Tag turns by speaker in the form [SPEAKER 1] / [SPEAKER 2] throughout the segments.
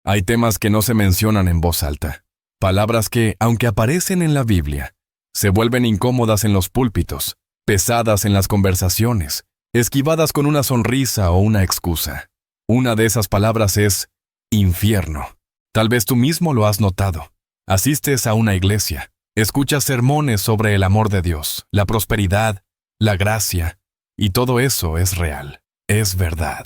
[SPEAKER 1] Hay temas que no se mencionan en voz alta, palabras que, aunque aparecen en la Biblia, se vuelven incómodas en los púlpitos, pesadas en las conversaciones, esquivadas con una sonrisa o una excusa. Una de esas palabras es infierno. Tal vez tú mismo lo has notado. Asistes a una iglesia, escuchas sermones sobre el amor de Dios, la prosperidad, la gracia, y todo eso es real, es verdad.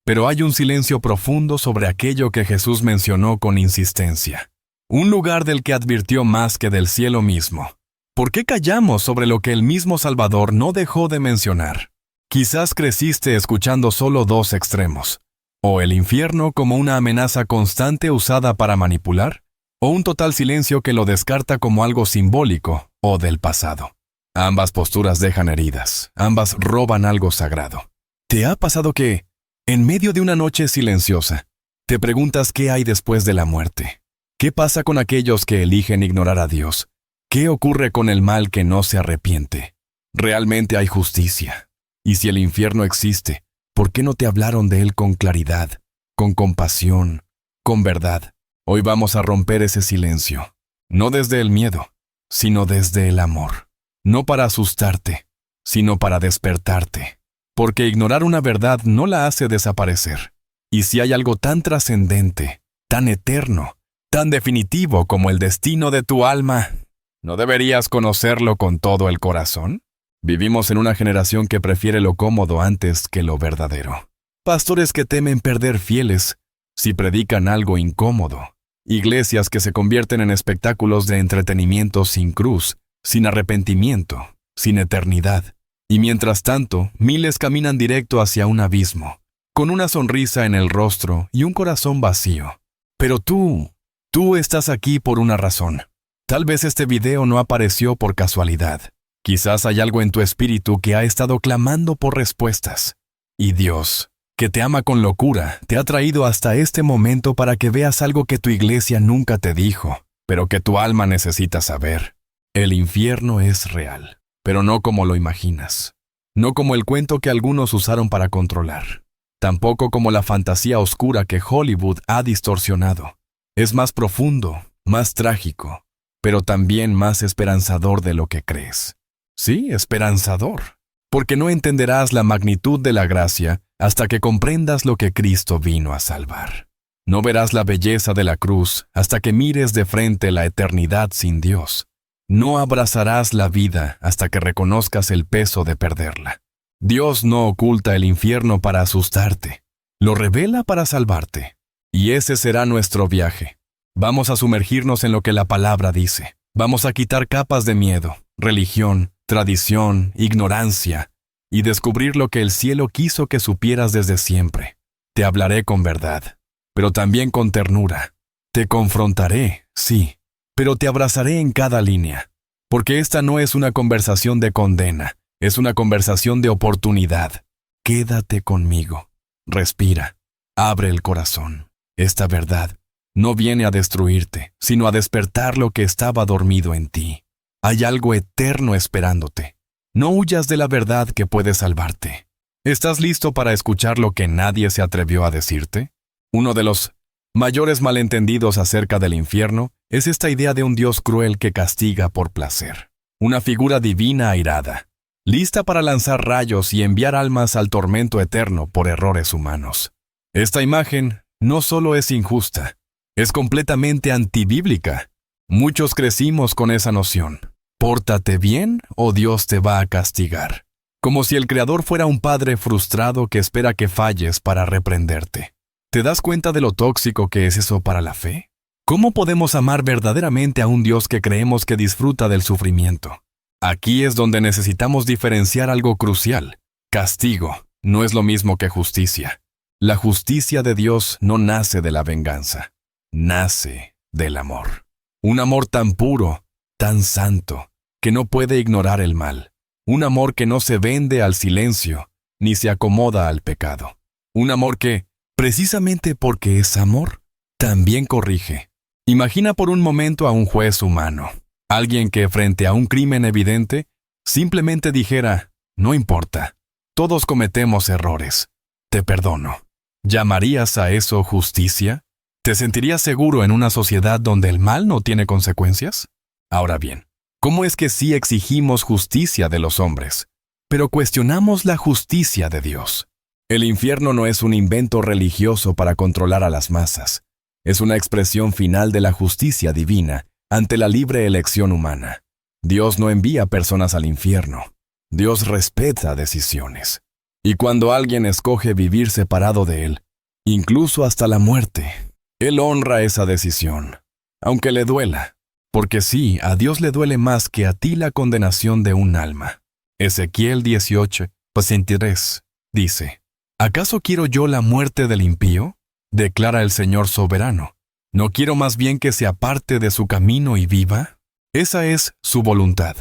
[SPEAKER 1] Pero hay un silencio profundo sobre aquello que Jesús mencionó con insistencia. Un lugar del que advirtió más que del cielo mismo. ¿Por qué callamos sobre lo que el mismo Salvador no dejó de mencionar? Quizás creciste escuchando solo dos extremos. O el infierno como una amenaza constante usada para manipular, o un total silencio que lo descarta como algo simbólico o del pasado. Ambas posturas dejan heridas, ambas roban algo sagrado. ¿Te ha pasado que, en medio de una noche silenciosa, te preguntas qué hay después de la muerte? ¿Qué pasa con aquellos que eligen ignorar a Dios? ¿Qué ocurre con el mal que no se arrepiente? ¿Realmente hay justicia? Y si el infierno existe, ¿por qué no te hablaron de él con claridad, con compasión, con verdad? Hoy vamos a romper ese silencio, no desde el miedo, sino desde el amor. No para asustarte, sino para despertarte. Porque ignorar una verdad no la hace desaparecer. Y si hay algo tan trascendente, tan eterno, tan definitivo como el destino de tu alma, ¿no deberías conocerlo con todo el corazón? Vivimos en una generación que prefiere lo cómodo antes que lo verdadero. Pastores que temen perder fieles si predican algo incómodo. Iglesias que se convierten en espectáculos de entretenimiento sin cruz, sin arrepentimiento, sin eternidad. Y mientras tanto, miles caminan directo hacia un abismo, con una sonrisa en el rostro y un corazón vacío. Pero tú estás aquí por una razón. Tal vez este video no apareció por casualidad. Quizás hay algo en tu espíritu que ha estado clamando por respuestas. Y Dios, que te ama con locura, te ha traído hasta este momento para que veas algo que tu iglesia nunca te dijo, pero que tu alma necesita saber. El infierno es real, pero no como lo imaginas. No como el cuento que algunos usaron para controlar. Tampoco como la fantasía oscura que Hollywood ha distorsionado. Es más profundo, más trágico, pero también más esperanzador de lo que crees. Sí, esperanzador, porque no entenderás la magnitud de la gracia hasta que comprendas lo que Cristo vino a salvar. No verás la belleza de la cruz hasta que mires de frente la eternidad sin Dios. No abrazarás la vida hasta que reconozcas el peso de perderla. Dios no oculta el infierno para asustarte, lo revela para salvarte. Y ese será nuestro viaje. Vamos a sumergirnos en lo que la palabra dice. Vamos a quitar capas de miedo, religión, tradición, ignorancia, y descubrir lo que el cielo quiso que supieras desde siempre. Te hablaré con verdad, pero también con ternura. Te confrontaré, sí, pero te abrazaré en cada línea, porque esta no es una conversación de condena, es una conversación de oportunidad. Quédate conmigo, respira, abre el corazón. Esta verdad no viene a destruirte, sino a despertar lo que estaba dormido en ti. Hay algo eterno esperándote. No huyas de la verdad que puede salvarte. ¿Estás listo para escuchar lo que nadie se atrevió a decirte? Uno de los mayores malentendidos acerca del infierno es esta idea de un Dios cruel que castiga por placer. Una figura divina airada, lista para lanzar rayos y enviar almas al tormento eterno por errores humanos. Esta imagen no solo es injusta, es completamente antibíblica. Muchos crecimos con esa noción. Pórtate bien o Dios te va a castigar. Como si el Creador fuera un padre frustrado que espera que falles para reprenderte. ¿Te das cuenta de lo tóxico que es eso para la fe? ¿Cómo podemos amar verdaderamente a un Dios que creemos que disfruta del sufrimiento? Aquí es donde necesitamos diferenciar algo crucial. Castigo no es lo mismo que justicia. La justicia de Dios no nace de la venganza. Nace del amor. Un amor tan puro, tan santo, que no puede ignorar el mal. Un amor que no se vende al silencio, ni se acomoda al pecado. Un amor que, precisamente porque es amor, también corrige. Imagina por un momento a un juez humano, alguien que frente a un crimen evidente, simplemente dijera, no importa, todos cometemos errores, te perdono. ¿Llamarías a eso justicia? ¿Te sentirías seguro en una sociedad donde el mal no tiene consecuencias? Ahora bien, ¿cómo es que sí exigimos justicia de los hombres, pero cuestionamos la justicia de Dios? El infierno no es un invento religioso para controlar a las masas. Es una expresión final de la justicia divina ante la libre elección humana. Dios no envía personas al infierno. Dios respeta decisiones. Y cuando alguien escoge vivir separado de Él, incluso hasta la muerte, Él honra esa decisión, aunque le duela. Porque sí, a Dios le duele más que a ti la condenación de un alma. Ezequiel 18:23 dice: ¿Acaso quiero yo la muerte del impío? Declara el Señor soberano. ¿No quiero más bien que se aparte de su camino y viva? Esa es su voluntad,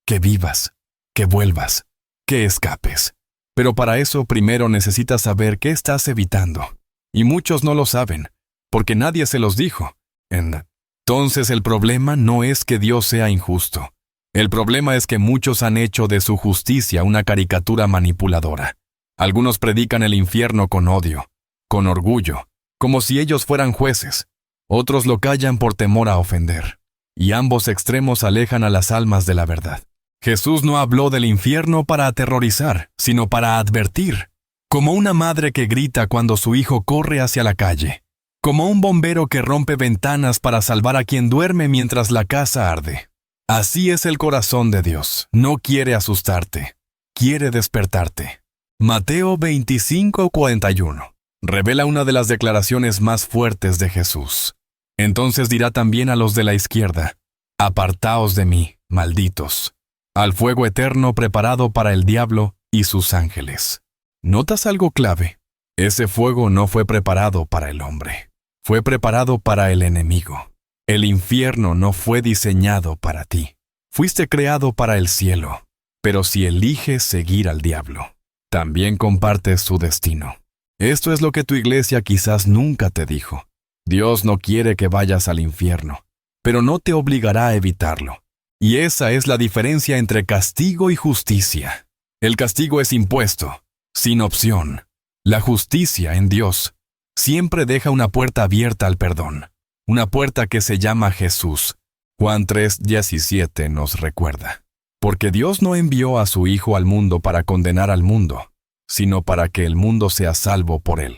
[SPEAKER 1] que vivas, que vuelvas, que escapes. Pero para eso primero necesitas saber qué estás evitando. Y muchos no lo saben, porque nadie se los dijo. Entonces el problema no es que Dios sea injusto. El problema es que muchos han hecho de su justicia una caricatura manipuladora. Algunos predican el infierno con odio, con orgullo, como si ellos fueran jueces. Otros lo callan por temor a ofender. Y ambos extremos alejan a las almas de la verdad. Jesús no habló del infierno para aterrorizar, sino para advertir. Como una madre que grita cuando su hijo corre hacia la calle. Como un bombero que rompe ventanas para salvar a quien duerme mientras la casa arde. Así es el corazón de Dios. No quiere asustarte. Quiere despertarte. Mateo 25:41 revela una de las declaraciones más fuertes de Jesús. Entonces dirá también a los de la izquierda: Apartaos de mí, malditos, al fuego eterno preparado para el diablo y sus ángeles. ¿Notas algo clave? Ese fuego no fue preparado para el hombre. Fue preparado para el enemigo. El infierno no fue diseñado para ti. Fuiste creado para el cielo. Pero si eliges seguir al diablo, también compartes su destino. Esto es lo que tu iglesia quizás nunca te dijo. Dios no quiere que vayas al infierno, pero no te obligará a evitarlo. Y esa es la diferencia entre castigo y justicia. El castigo es impuesto, sin opción. La justicia en Dios siempre deja una puerta abierta al perdón, una puerta que se llama Jesús. Juan 3:17 nos recuerda. Porque Dios no envió a su Hijo al mundo para condenar al mundo, sino para que el mundo sea salvo por él.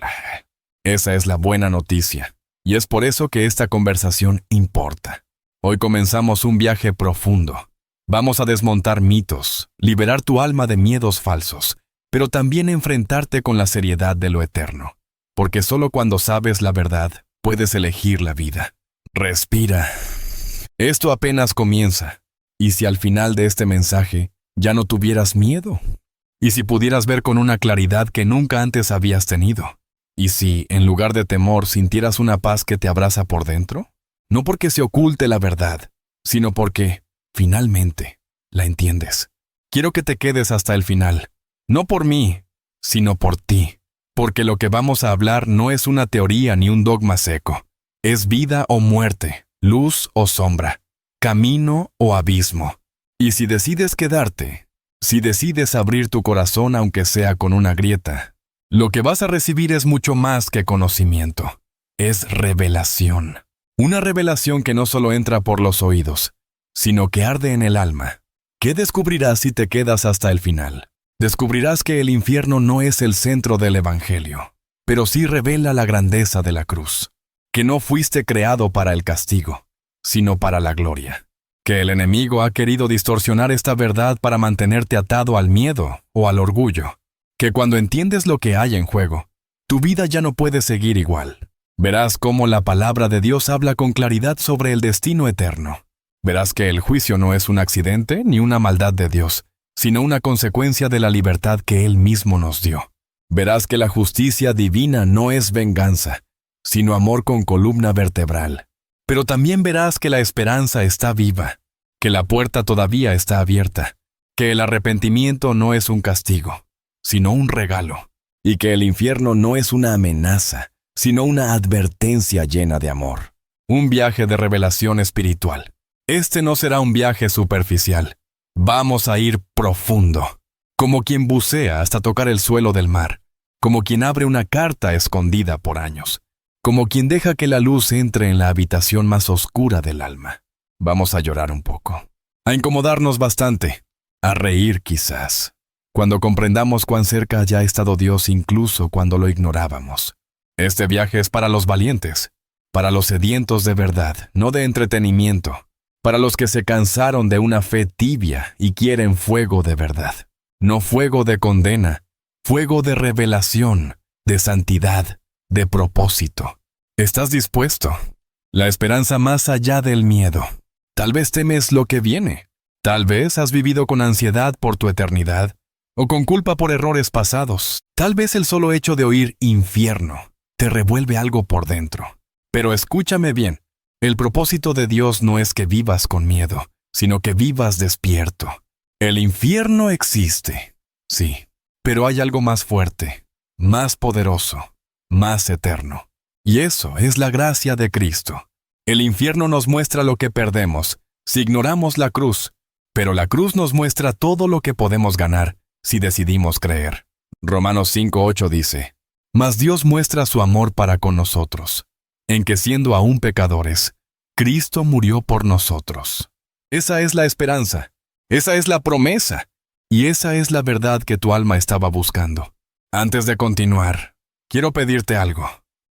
[SPEAKER 1] Esa es la buena noticia, y es por eso que esta conversación importa. Hoy comenzamos un viaje profundo. Vamos a desmontar mitos, liberar tu alma de miedos falsos, pero también enfrentarte con la seriedad de lo eterno. Porque solo cuando sabes la verdad, puedes elegir la vida. Respira. Esto apenas comienza. ¿Y si al final de este mensaje ya no tuvieras miedo? ¿Y si pudieras ver con una claridad que nunca antes habías tenido? ¿Y si, en lugar de temor, sintieras una paz que te abraza por dentro? No porque se oculte la verdad, sino porque, finalmente, la entiendes. Quiero que te quedes hasta el final. No por mí, sino por ti. Porque lo que vamos a hablar no es una teoría ni un dogma seco. Es vida o muerte, luz o sombra, camino o abismo. Y si decides quedarte, si decides abrir tu corazón aunque sea con una grieta, lo que vas a recibir es mucho más que conocimiento. Es revelación. Una revelación que no solo entra por los oídos, sino que arde en el alma. ¿Qué descubrirás si te quedas hasta el final? Descubrirás que el infierno no es el centro del Evangelio, pero sí revela la grandeza de la cruz. Que no fuiste creado para el castigo, sino para la gloria. Que el enemigo ha querido distorsionar esta verdad para mantenerte atado al miedo o al orgullo. Que cuando entiendes lo que hay en juego, tu vida ya no puede seguir igual. Verás cómo la palabra de Dios habla con claridad sobre el destino eterno. Verás que el juicio no es un accidente ni una maldad de Dios, sino una consecuencia de la libertad que Él mismo nos dio. Verás que la justicia divina no es venganza, sino amor con columna vertebral. Pero también verás que la esperanza está viva, que la puerta todavía está abierta, que el arrepentimiento no es un castigo, sino un regalo, y que el infierno no es una amenaza, sino una advertencia llena de amor. Un viaje de revelación espiritual. Este no será un viaje superficial. Vamos a ir profundo, como quien bucea hasta tocar el suelo del mar, como quien abre una carta escondida por años. como quien deja que la luz entre en la habitación más oscura del alma. Vamos a llorar un poco, a incomodarnos bastante, a reír quizás, cuando comprendamos cuán cerca haya estado Dios incluso cuando lo ignorábamos. Este viaje es para los valientes, para los sedientos de verdad, no de entretenimiento, para los que se cansaron de una fe tibia y quieren fuego de verdad. No fuego de condena, fuego de revelación, de santidad, de propósito. ¿Estás dispuesto? La esperanza más allá del miedo. Tal vez temes lo que viene. Tal vez has vivido con ansiedad por tu eternidad o con culpa por errores pasados. Tal vez el solo hecho de oír infierno te revuelve algo por dentro. Pero escúchame bien, el propósito de Dios no es que vivas con miedo, sino que vivas despierto. El infierno existe, sí, pero hay algo más fuerte, más poderoso, más eterno. Y eso es la gracia de Cristo. El infierno nos muestra lo que perdemos si ignoramos la cruz, pero la cruz nos muestra todo lo que podemos ganar si decidimos creer. Romanos 5:8 dice, «Mas Dios muestra su amor para con nosotros, en que siendo aún pecadores, Cristo murió por nosotros». Esa es la esperanza, esa es la promesa, y esa es la verdad que tu alma estaba buscando. Antes de continuar, quiero pedirte algo.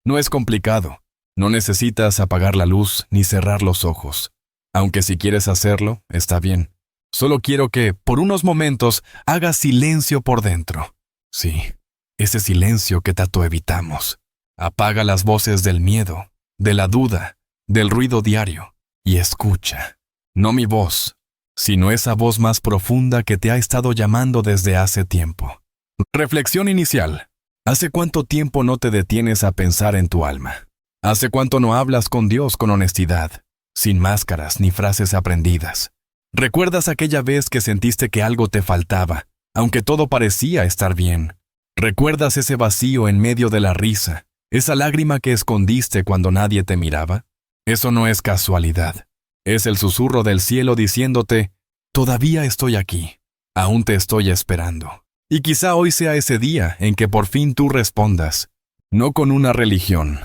[SPEAKER 1] No es complicado. No necesitas apagar la luz ni cerrar los ojos. Aunque si quieres hacerlo, está bien. Solo quiero que, por unos momentos, hagas silencio por dentro. Sí, ese silencio que tanto evitamos. Apaga las voces del miedo, de la duda, del ruido diario, y escucha. No mi voz, sino esa voz más profunda que te ha estado llamando desde hace tiempo. Reflexión inicial. ¿Hace cuánto tiempo no te detienes a pensar en tu alma? ¿Hace cuánto no hablas con Dios con honestidad, sin máscaras ni frases aprendidas? ¿Recuerdas aquella vez que sentiste que algo te faltaba, aunque todo parecía estar bien? ¿Recuerdas ese vacío en medio de la risa, esa lágrima que escondiste cuando nadie te miraba? Eso no es casualidad. Es el susurro del cielo diciéndote, todavía estoy aquí, aún te estoy esperando. Y quizá hoy sea ese día en que por fin tú respondas, no con una religión,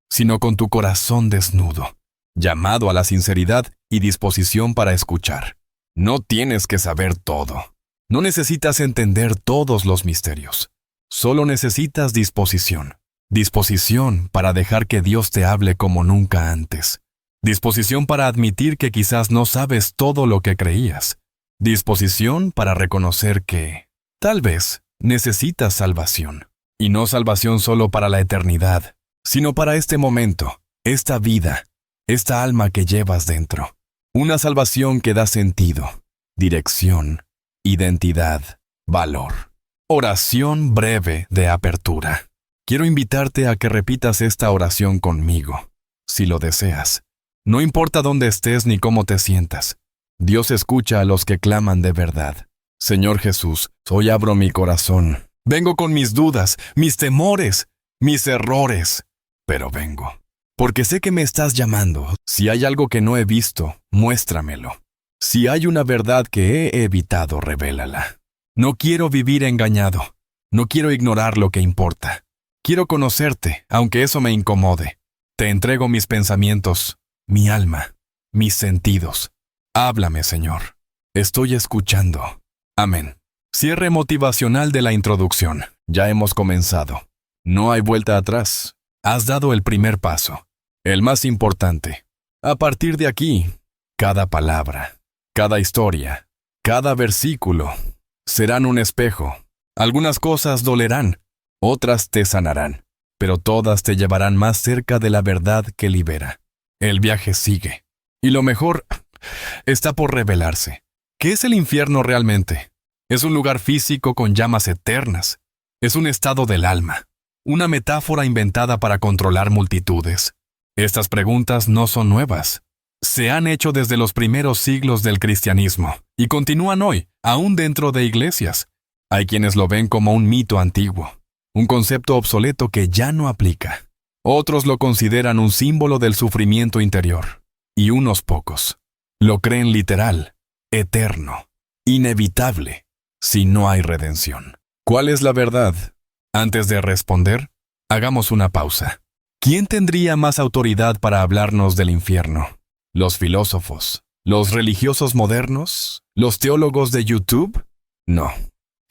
[SPEAKER 1] sino con tu corazón desnudo, llamado a la sinceridad y disposición para escuchar. No tienes que saber todo. No necesitas entender todos los misterios. Solo necesitas disposición. Disposición para dejar que Dios te hable como nunca antes. Disposición para admitir que quizás no sabes todo lo que creías. Disposición para reconocer que, tal vez, necesitas salvación. Y no salvación solo para la eternidad, sino para este momento, esta vida, esta alma que llevas dentro. Una salvación que da sentido, dirección, identidad, valor. Oración breve de apertura. Quiero invitarte a que repitas esta oración conmigo, si lo deseas. No importa dónde estés ni cómo te sientas. Dios escucha a los que claman de verdad. Señor Jesús, hoy abro mi corazón. Vengo con mis dudas, mis temores, mis errores. Pero vengo, porque sé que me estás llamando. Si hay algo que no he visto, muéstramelo. Si hay una verdad que he evitado, revélala. No quiero vivir engañado. No quiero ignorar lo que importa. Quiero conocerte, aunque eso me incomode. Te entrego mis pensamientos, mi alma, mis sentidos. Háblame, Señor. Estoy escuchando. Amén. Cierre motivacional de la introducción. Ya hemos comenzado. No hay vuelta atrás. Has dado el primer paso, el más importante. A partir de aquí, cada palabra, cada historia, cada versículo serán un espejo. Algunas cosas dolerán, otras te sanarán, pero todas te llevarán más cerca de la verdad que libera. El viaje sigue, y lo mejor está por revelarse. ¿Qué es el infierno realmente? Es un lugar físico con llamas eternas. Es un estado del alma. Una metáfora inventada para controlar multitudes. Estas preguntas no son nuevas. Se han hecho desde los primeros siglos del cristianismo y continúan hoy, aún dentro de iglesias. Hay quienes lo ven como un mito antiguo, un concepto obsoleto que ya no aplica. Otros lo consideran un símbolo del sufrimiento interior. Y unos pocos lo creen literal, eterno, inevitable, si no hay redención. ¿Cuál es la verdad? Antes de responder, hagamos una pausa. ¿Quién tendría más autoridad para hablarnos del infierno? ¿Los filósofos? ¿Los religiosos modernos? ¿Los teólogos de YouTube? No.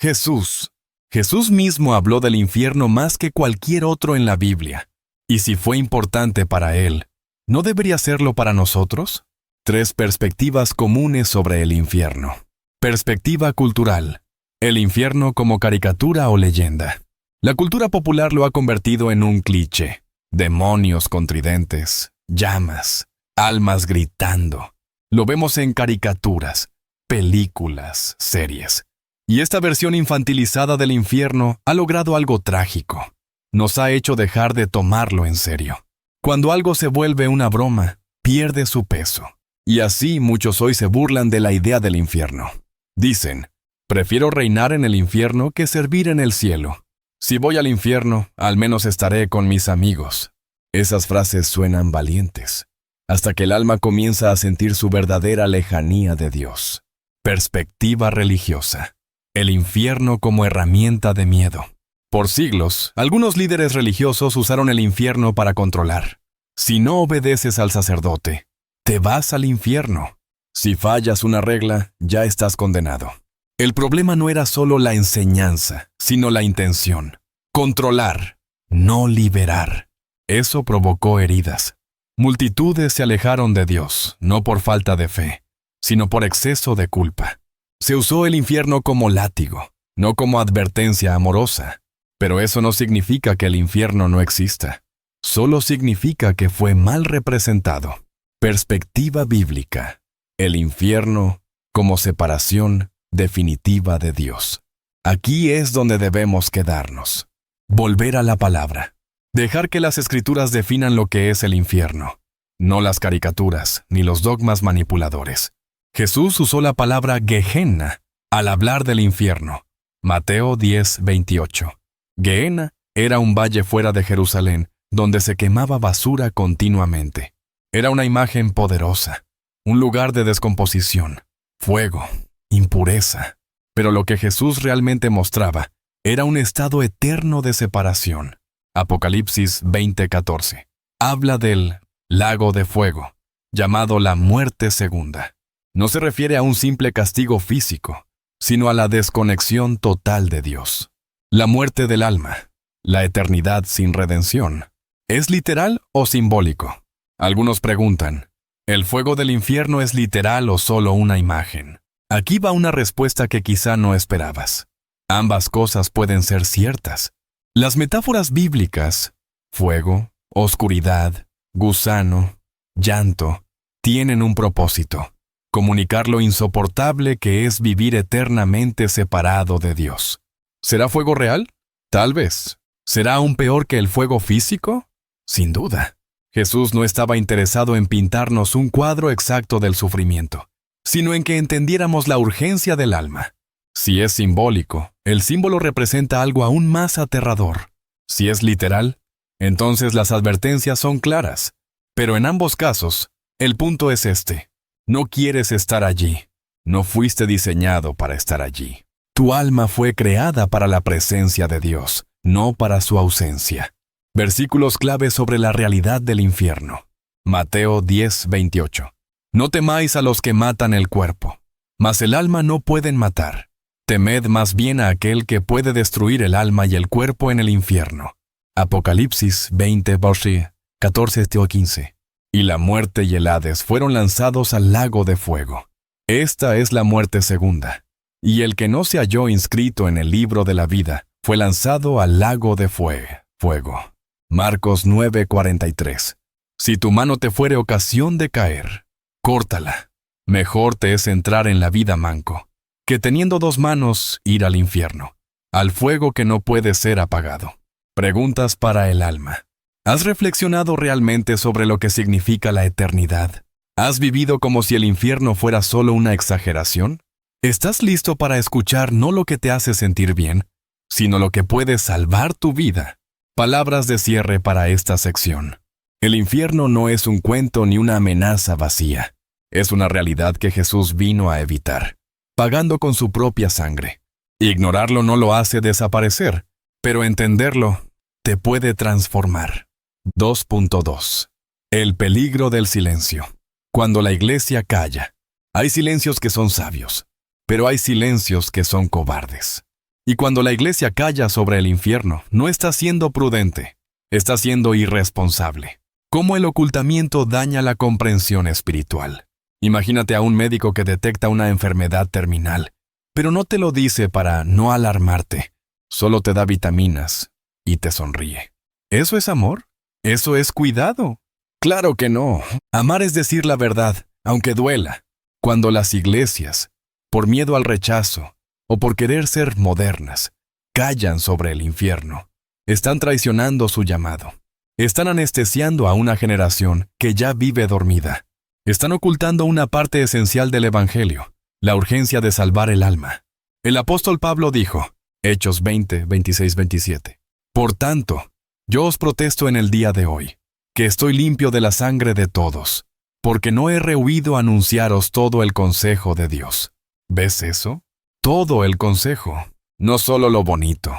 [SPEAKER 1] Jesús. Jesús mismo habló del infierno más que cualquier otro en la Biblia. Y si fue importante para él, ¿no debería serlo para nosotros? 3 perspectivas comunes sobre el infierno. Perspectiva cultural. El infierno como caricatura o leyenda. La cultura popular lo ha convertido en un cliché. Demonios con tridentes, llamas, almas gritando. Lo vemos en caricaturas, películas, series. Y esta versión infantilizada del infierno ha logrado algo trágico. Nos ha hecho dejar de tomarlo en serio. Cuando algo se vuelve una broma, pierde su peso. Y así muchos hoy se burlan de la idea del infierno. Dicen, prefiero reinar en el infierno que servir en el cielo. Si voy al infierno, al menos estaré con mis amigos. Esas frases suenan valientes, hasta que el alma comienza a sentir su verdadera lejanía de Dios. Perspectiva religiosa. El infierno como herramienta de miedo. Por siglos, algunos líderes religiosos usaron el infierno para controlar. Si no obedeces al sacerdote, te vas al infierno. Si fallas una regla, ya estás condenado. El problema no era solo la enseñanza, sino la intención. Controlar, no liberar. Eso provocó heridas. Multitudes se alejaron de Dios, no por falta de fe, sino por exceso de culpa. Se usó el infierno como látigo, no como advertencia amorosa. Pero eso no significa que el infierno no exista. Solo significa que fue mal representado. Perspectiva bíblica. El infierno como separación definitiva de Dios. Aquí es donde debemos quedarnos. Volver a la palabra. Dejar que las escrituras definan lo que es el infierno. No las caricaturas ni los dogmas manipuladores. Jesús usó la palabra Gehenna al hablar del infierno. Mateo 10:28. Gehenna era un valle fuera de Jerusalén donde se quemaba basura continuamente. Era una imagen poderosa, un lugar de descomposición, fuego, impureza. Pero lo que Jesús realmente mostraba era un estado eterno de separación. Apocalipsis 20:14. Habla del lago de fuego, llamado la muerte segunda. No se refiere a un simple castigo físico, sino a la desconexión total de Dios. La muerte del alma, la eternidad sin redención. ¿Es literal o simbólico? Algunos preguntan, ¿el fuego del infierno es literal o solo una imagen? Aquí va una respuesta que quizá no esperabas. Ambas cosas pueden ser ciertas. Las metáforas bíblicas, fuego, oscuridad, gusano, llanto, tienen un propósito: comunicar lo insoportable que es vivir eternamente separado de Dios. ¿Será fuego real? Tal vez. ¿Será aún peor que el fuego físico? Sin duda. Jesús no estaba interesado en pintarnos un cuadro exacto del sufrimiento, sino en que entendiéramos la urgencia del alma. Si es simbólico, el símbolo representa algo aún más aterrador. Si es literal, entonces las advertencias son claras. Pero en ambos casos, el punto es este: no quieres estar allí. No fuiste diseñado para estar allí. Tu alma fue creada para la presencia de Dios, no para su ausencia. Versículos clave sobre la realidad del infierno. Mateo 10:28. No temáis a los que matan el cuerpo, mas el alma no pueden matar. Temed más bien a aquel que puede destruir el alma y el cuerpo en el infierno. Apocalipsis 20:14-15. Y la muerte y el Hades fueron lanzados al lago de fuego. Esta es la muerte segunda. Y el que no se halló inscrito en el libro de la vida fue lanzado al lago de fuego. Marcos 9:43. Si tu mano te fuere ocasión de caer, córtala. Mejor te es entrar en la vida manco, que teniendo 2 manos ir al infierno, al fuego que no puede ser apagado. Preguntas para el alma. ¿Has reflexionado realmente sobre lo que significa la eternidad? ¿Has vivido como si el infierno fuera solo una exageración? ¿Estás listo para escuchar no lo que te hace sentir bien, sino lo que puede salvar tu vida? Palabras de cierre para esta sección. El infierno no es un cuento ni una amenaza vacía. Es una realidad que Jesús vino a evitar, pagando con su propia sangre. Ignorarlo no lo hace desaparecer, pero entenderlo te puede transformar. 2.2. El peligro del silencio. Cuando la iglesia calla, hay silencios que son sabios, pero hay silencios que son cobardes. Y cuando la iglesia calla sobre el infierno, no está siendo prudente, está siendo irresponsable. ¿Cómo el ocultamiento daña la comprensión espiritual? Imagínate a un médico que detecta una enfermedad terminal, pero no te lo dice para no alarmarte, solo te da vitaminas y te sonríe. ¿Eso es amor? ¿Eso es cuidado? Claro que no. Amar es decir la verdad, aunque duela. Cuando las iglesias, por miedo al rechazo o por querer ser modernas, callan sobre el infierno, están traicionando su llamado. Están anestesiando a una generación que ya vive dormida. Están ocultando una parte esencial del Evangelio, la urgencia de salvar el alma. El apóstol Pablo dijo, Hechos 20, 26, 27, Por tanto, yo os protesto en el día de hoy, que estoy limpio de la sangre de todos, porque no he rehuido anunciaros todo el consejo de Dios. ¿Ves eso? Todo el consejo, no solo lo bonito,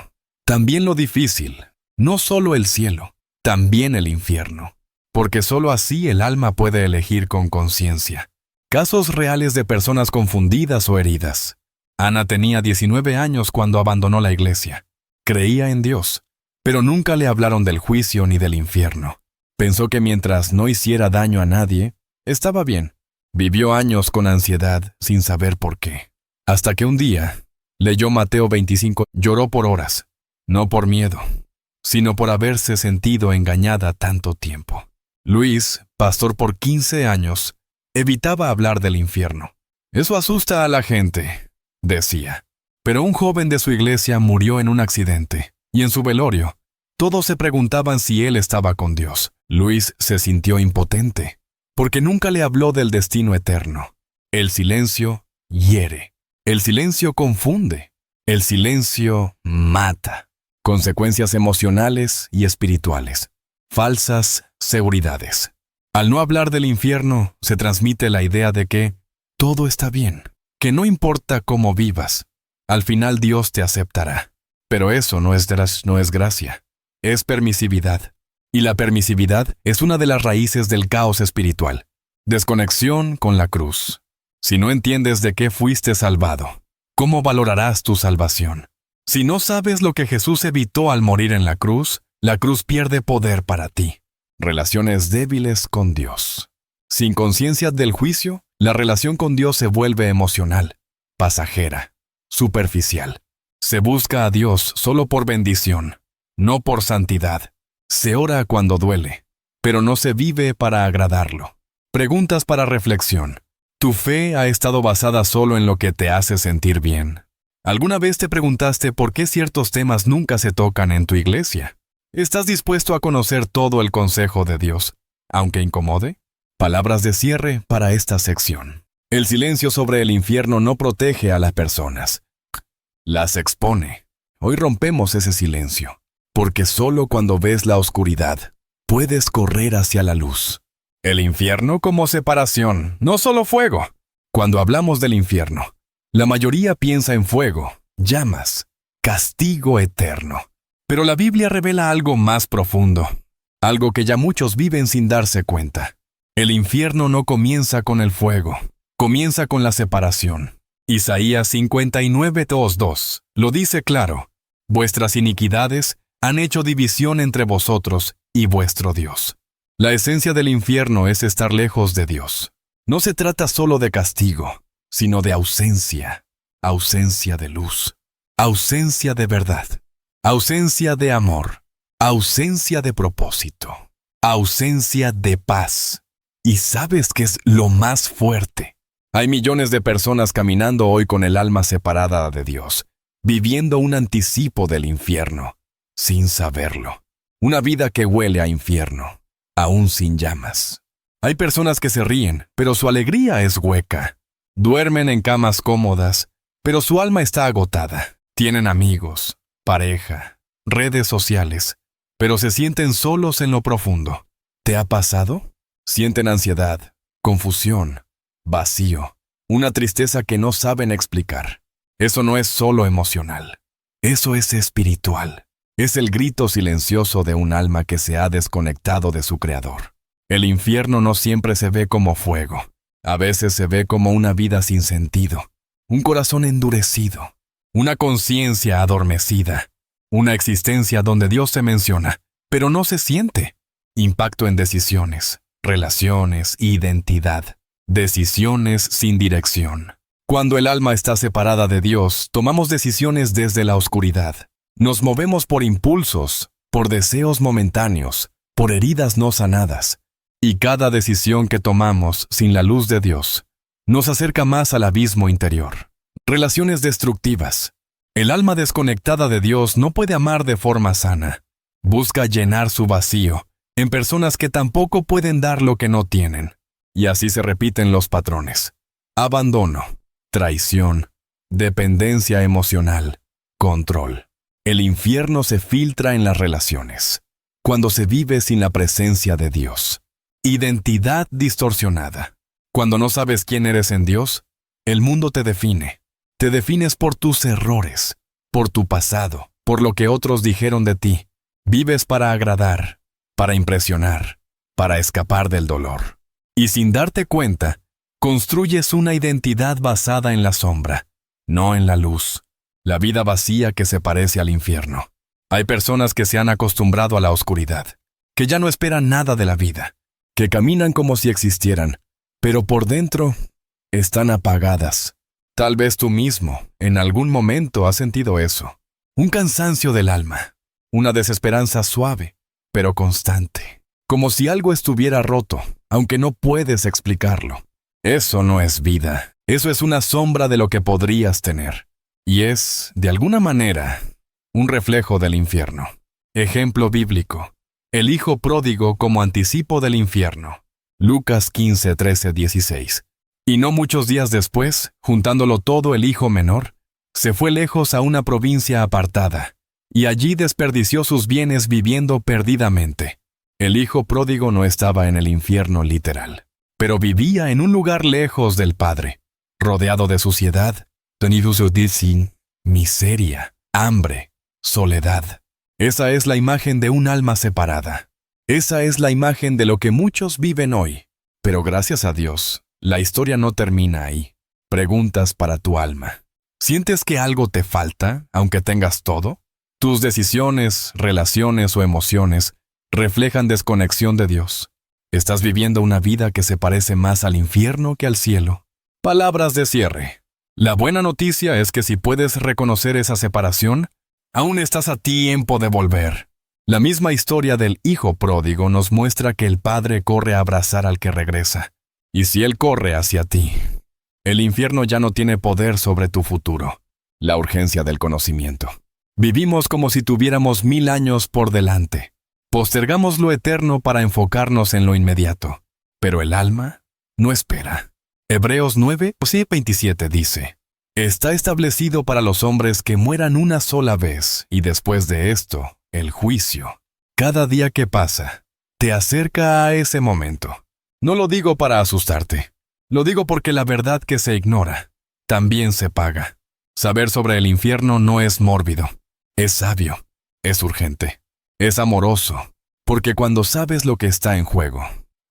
[SPEAKER 1] también lo difícil, no solo el cielo, también el infierno, porque solo así el alma puede elegir con conciencia. Casos reales de personas confundidas o heridas. Ana tenía 19 años cuando abandonó la iglesia. Creía en Dios, pero nunca le hablaron del juicio ni del infierno. Pensó que mientras no hiciera daño a nadie, estaba bien. Vivió años con ansiedad sin saber por qué. Hasta que un día, leyó Mateo 25, lloró por horas, no por miedo, sino por haberse sentido engañada tanto tiempo. Luis, pastor por 15 años, evitaba hablar del infierno. Eso asusta a la gente, decía. Pero un joven de su iglesia murió en un accidente, y en su velorio, todos se preguntaban si él estaba con Dios. Luis se sintió impotente, porque nunca le habló del destino eterno. El silencio hiere. El silencio confunde. El silencio mata. Consecuencias emocionales y espirituales. Falsas seguridades. Al no hablar del infierno, se transmite la idea de que todo está bien, que no importa cómo vivas, al final Dios te aceptará. Pero eso no es gracia, es permisividad. Y la permisividad es una de las raíces del caos espiritual. Desconexión con la cruz. Si no entiendes de qué fuiste salvado, ¿cómo valorarás tu salvación? Si no sabes lo que Jesús evitó al morir en la cruz pierde poder para ti. Relaciones débiles con Dios. Sin conciencia del juicio, la relación con Dios se vuelve emocional, pasajera, superficial. Se busca a Dios solo por bendición, no por santidad. Se ora cuando duele, pero no se vive para agradarlo. Preguntas para reflexión. ¿Tu fe ha estado basada solo en lo que te hace sentir bien? ¿Alguna vez te preguntaste por qué ciertos temas nunca se tocan en tu iglesia? ¿Estás dispuesto a conocer todo el consejo de Dios, aunque incomode? Palabras de cierre para esta sección. El silencio sobre el infierno no protege a las personas. Las expone. Hoy rompemos ese silencio, porque solo cuando ves la oscuridad, puedes correr hacia la luz. El infierno como separación, no solo fuego. Cuando hablamos del infierno, la mayoría piensa en fuego, llamas, castigo eterno. Pero la Biblia revela algo más profundo, algo que ya muchos viven sin darse cuenta. El infierno no comienza con el fuego, comienza con la separación. Isaías 59:2 lo dice claro: vuestras iniquidades han hecho división entre vosotros y vuestro Dios. La esencia del infierno es estar lejos de Dios. No se trata solo de castigo, sino de ausencia, ausencia de luz, ausencia de verdad, ausencia de amor, ausencia de propósito, ausencia de paz. ¿Y sabes qué es lo más fuerte? Hay millones de personas caminando hoy con el alma separada de Dios, viviendo un anticipo del infierno, sin saberlo. Una vida que huele a infierno, aún sin llamas. Hay personas que se ríen, pero su alegría es hueca. Duermen en camas cómodas, pero su alma está agotada. Tienen amigos, pareja, redes sociales, pero se sienten solos en lo profundo. ¿Te ha pasado? Sienten ansiedad, confusión, vacío, una tristeza que no saben explicar. Eso no es solo emocional, eso es espiritual. Es el grito silencioso de un alma que se ha desconectado de su Creador. El infierno no siempre se ve como fuego. A veces se ve como una vida sin sentido, un corazón endurecido, una conciencia adormecida, una existencia donde Dios se menciona, pero no se siente. Impacto en decisiones, relaciones, identidad. Decisiones sin dirección. Cuando el alma está separada de Dios, tomamos decisiones desde la oscuridad. Nos movemos por impulsos, por deseos momentáneos, por heridas no sanadas. Y cada decisión que tomamos sin la luz de Dios nos acerca más al abismo interior. Relaciones destructivas. El alma desconectada de Dios no puede amar de forma sana. Busca llenar su vacío en personas que tampoco pueden dar lo que no tienen. Y así se repiten los patrones. Abandono, traición, dependencia emocional, control. El infierno se filtra en las relaciones, cuando se vive sin la presencia de Dios. Identidad distorsionada. Cuando no sabes quién eres en Dios, el mundo te define. Te defines por tus errores, por tu pasado, por lo que otros dijeron de ti. Vives para agradar, para impresionar, para escapar del dolor. Y sin darte cuenta, construyes una identidad basada en la sombra, no en la luz. La vida vacía que se parece al infierno. Hay personas que se han acostumbrado a la oscuridad, que ya no esperan nada de la vida, que caminan como si existieran, pero por dentro están apagadas. Tal vez tú mismo, en algún momento, has sentido eso. Un cansancio del alma, una desesperanza suave, pero constante. Como si algo estuviera roto, aunque no puedes explicarlo. Eso no es vida. Eso es una sombra de lo que podrías tener. Y es, de alguna manera, un reflejo del infierno. Ejemplo bíblico. El hijo pródigo como anticipo del infierno. Lucas 15, 13, 16. Y no muchos días después, juntándolo todo el hijo menor, se fue lejos a una provincia apartada, y allí desperdició sus bienes viviendo perdidamente. El hijo pródigo no estaba en el infierno literal, pero vivía en un lugar lejos del Padre, rodeado de suciedad, miseria, hambre, soledad. Esa es la imagen de un alma separada. Esa es la imagen de lo que muchos viven hoy. Pero gracias a Dios, la historia no termina ahí. Preguntas para tu alma. ¿Sientes que algo te falta, aunque tengas todo? Tus decisiones, relaciones o emociones reflejan desconexión de Dios. ¿Estás viviendo una vida que se parece más al infierno que al cielo? Palabras de cierre. La buena noticia es que si puedes reconocer esa separación, aún estás a tiempo de volver. La misma historia del hijo pródigo nos muestra que el padre corre a abrazar al que regresa. Y si él corre hacia ti, el infierno ya no tiene poder sobre tu futuro. La urgencia del conocimiento. Vivimos como si tuviéramos 1000 años por delante. Postergamos lo eterno para enfocarnos en lo inmediato. Pero el alma no espera. Hebreos 9, 27 dice: Está establecido para los hombres que mueran una sola vez, y después de esto, el juicio. Cada día que pasa, te acerca a ese momento. No lo digo para asustarte. Lo digo porque la verdad que se ignora también se paga. Saber sobre el infierno no es mórbido. Es sabio. Es urgente. Es amoroso. Porque cuando sabes lo que está en juego,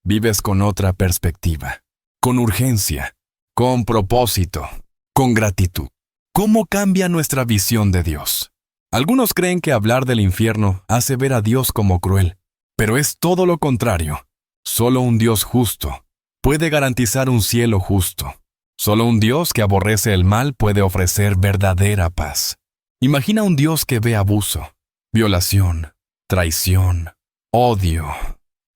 [SPEAKER 1] vives con otra perspectiva. Con urgencia. Con propósito. Con gratitud. ¿Cómo cambia nuestra visión de Dios? Algunos creen que hablar del infierno hace ver a Dios como cruel, pero es todo lo contrario. Solo un Dios justo puede garantizar un cielo justo. Solo un Dios que aborrece el mal puede ofrecer verdadera paz. Imagina un Dios que ve abuso, violación, traición, odio,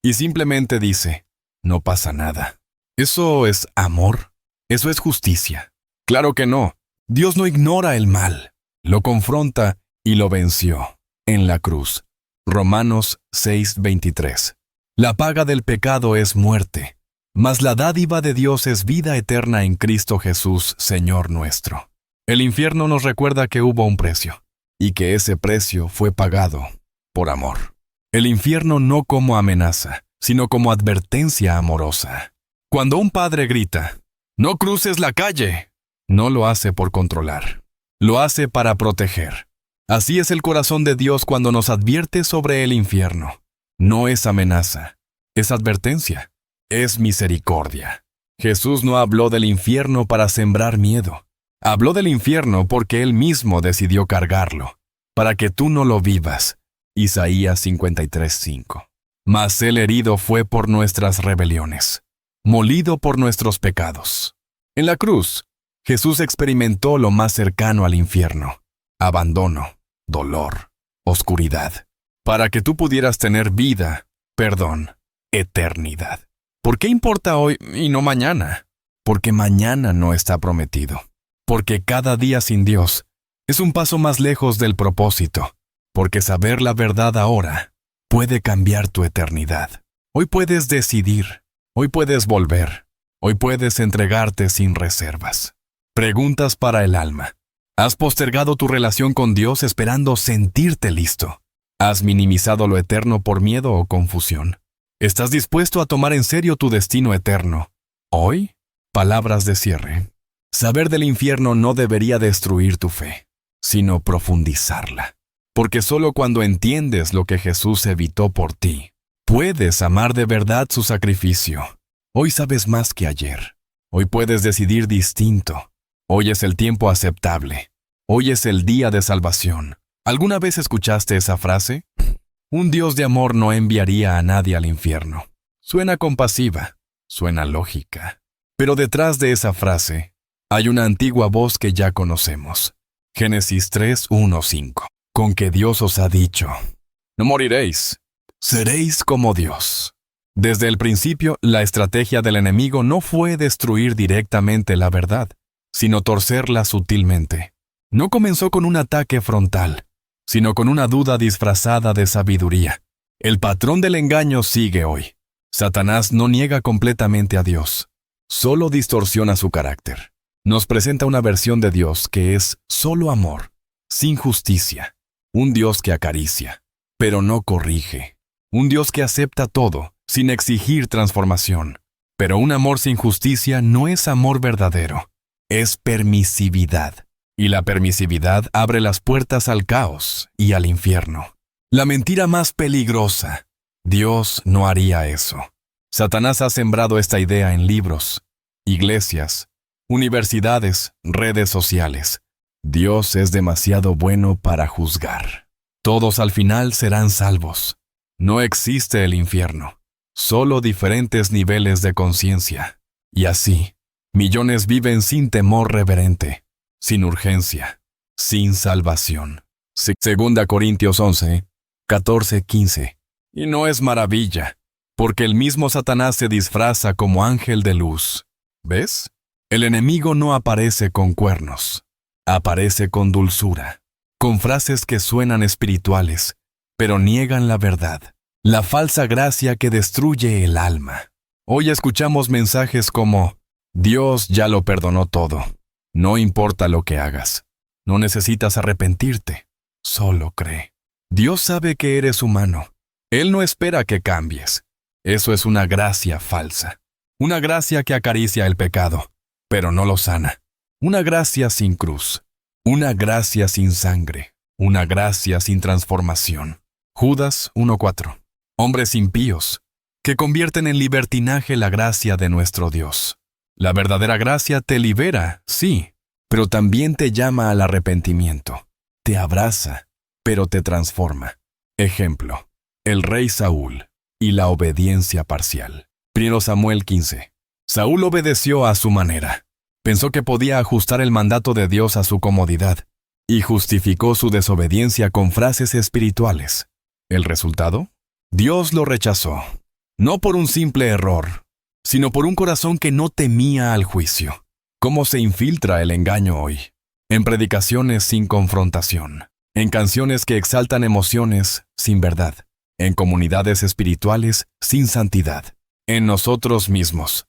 [SPEAKER 1] y simplemente dice: no pasa nada. ¿Eso es amor? ¿Eso es justicia? Claro que no. Dios no ignora el mal, lo confronta y lo venció en la cruz. Romanos 6:23. La paga del pecado es muerte, mas la dádiva de Dios es vida eterna en Cristo Jesús, Señor nuestro. El infierno nos recuerda que hubo un precio, y que ese precio fue pagado por amor. El infierno no como amenaza, sino como advertencia amorosa. Cuando un padre grita: «¡No cruces la calle!», no lo hace por controlar, lo hace para proteger. Así es el corazón de Dios cuando nos advierte sobre el infierno. No es amenaza, es advertencia, es misericordia. Jesús no habló del infierno para sembrar miedo. Habló del infierno porque Él mismo decidió cargarlo, para que tú no lo vivas. Isaías 53:5. Mas Él herido fue por nuestras rebeliones, molido por nuestros pecados. En la cruz, Jesús experimentó lo más cercano al infierno: abandono, dolor, oscuridad, para que tú pudieras tener vida, perdón, eternidad. ¿Por qué importa hoy y no mañana? Porque mañana no está prometido. Porque cada día sin Dios es un paso más lejos del propósito. Porque saber la verdad ahora puede cambiar tu eternidad. Hoy puedes decidir, hoy puedes volver, hoy puedes entregarte sin reservas. Preguntas para el alma. ¿Has postergado tu relación con Dios esperando sentirte listo? ¿Has minimizado lo eterno por miedo o confusión? ¿Estás dispuesto a tomar en serio tu destino eterno? Hoy, palabras de cierre. Saber del infierno no debería destruir tu fe, sino profundizarla. Porque solo cuando entiendes lo que Jesús evitó por ti, puedes amar de verdad su sacrificio. Hoy sabes más que ayer. Hoy puedes decidir distinto. Hoy es el tiempo aceptable. Hoy es el día de salvación. ¿Alguna vez escuchaste esa frase? Un Dios de amor no enviaría a nadie al infierno. Suena compasiva, suena lógica. Pero detrás de esa frase hay una antigua voz que ya conocemos. Génesis 3:1-5. Con que Dios os ha dicho: no moriréis, seréis como Dios. Desde el principio, la estrategia del enemigo no fue destruir directamente la verdad, sino torcerla sutilmente. No comenzó con un ataque frontal, sino con una duda disfrazada de sabiduría. El patrón del engaño sigue hoy. Satanás no niega completamente a Dios, solo distorsiona su carácter. Nos presenta una versión de Dios que es solo amor, sin justicia. Un Dios que acaricia, pero no corrige. Un Dios que acepta todo, sin exigir transformación. Pero un amor sin justicia no es amor verdadero, es permisividad. Y la permisividad abre las puertas al caos y al infierno. La mentira más peligrosa. Dios no haría eso. Satanás ha sembrado esta idea en libros, iglesias, universidades, redes sociales. Dios es demasiado bueno para juzgar. Todos al final serán salvos. No existe el infierno, solo diferentes niveles de conciencia. Y así, millones viven sin temor reverente, sin urgencia, sin salvación. 2 Corintios 11, 14-15. Y no es maravilla, porque el mismo Satanás se disfraza como ángel de luz. ¿Ves? El enemigo no aparece con cuernos. Aparece con dulzura, con frases que suenan espirituales, pero niegan la verdad, la falsa gracia que destruye el alma. Hoy escuchamos mensajes como: Dios ya lo perdonó todo, no importa lo que hagas, no necesitas arrepentirte, solo cree. Dios sabe que eres humano, Él no espera que cambies. Eso es una gracia falsa, una gracia que acaricia el pecado, pero no lo sana. Una gracia sin cruz, una gracia sin sangre, una gracia sin transformación. Judas 1:4. Hombres impíos, que convierten en libertinaje la gracia de nuestro Dios. La verdadera gracia te libera, sí, pero también te llama al arrepentimiento. Te abraza, pero te transforma. Ejemplo, el rey Saúl y la obediencia parcial. 1 Samuel 15. Saúl obedeció a su manera. Pensó que podía ajustar el mandato de Dios a su comodidad y justificó su desobediencia con frases espirituales. ¿El resultado? Dios lo rechazó, no por un simple error, sino por un corazón que no temía al juicio. ¿Cómo se infiltra el engaño hoy? En predicaciones sin confrontación, en canciones que exaltan emociones sin verdad, en comunidades espirituales sin santidad, en nosotros mismos,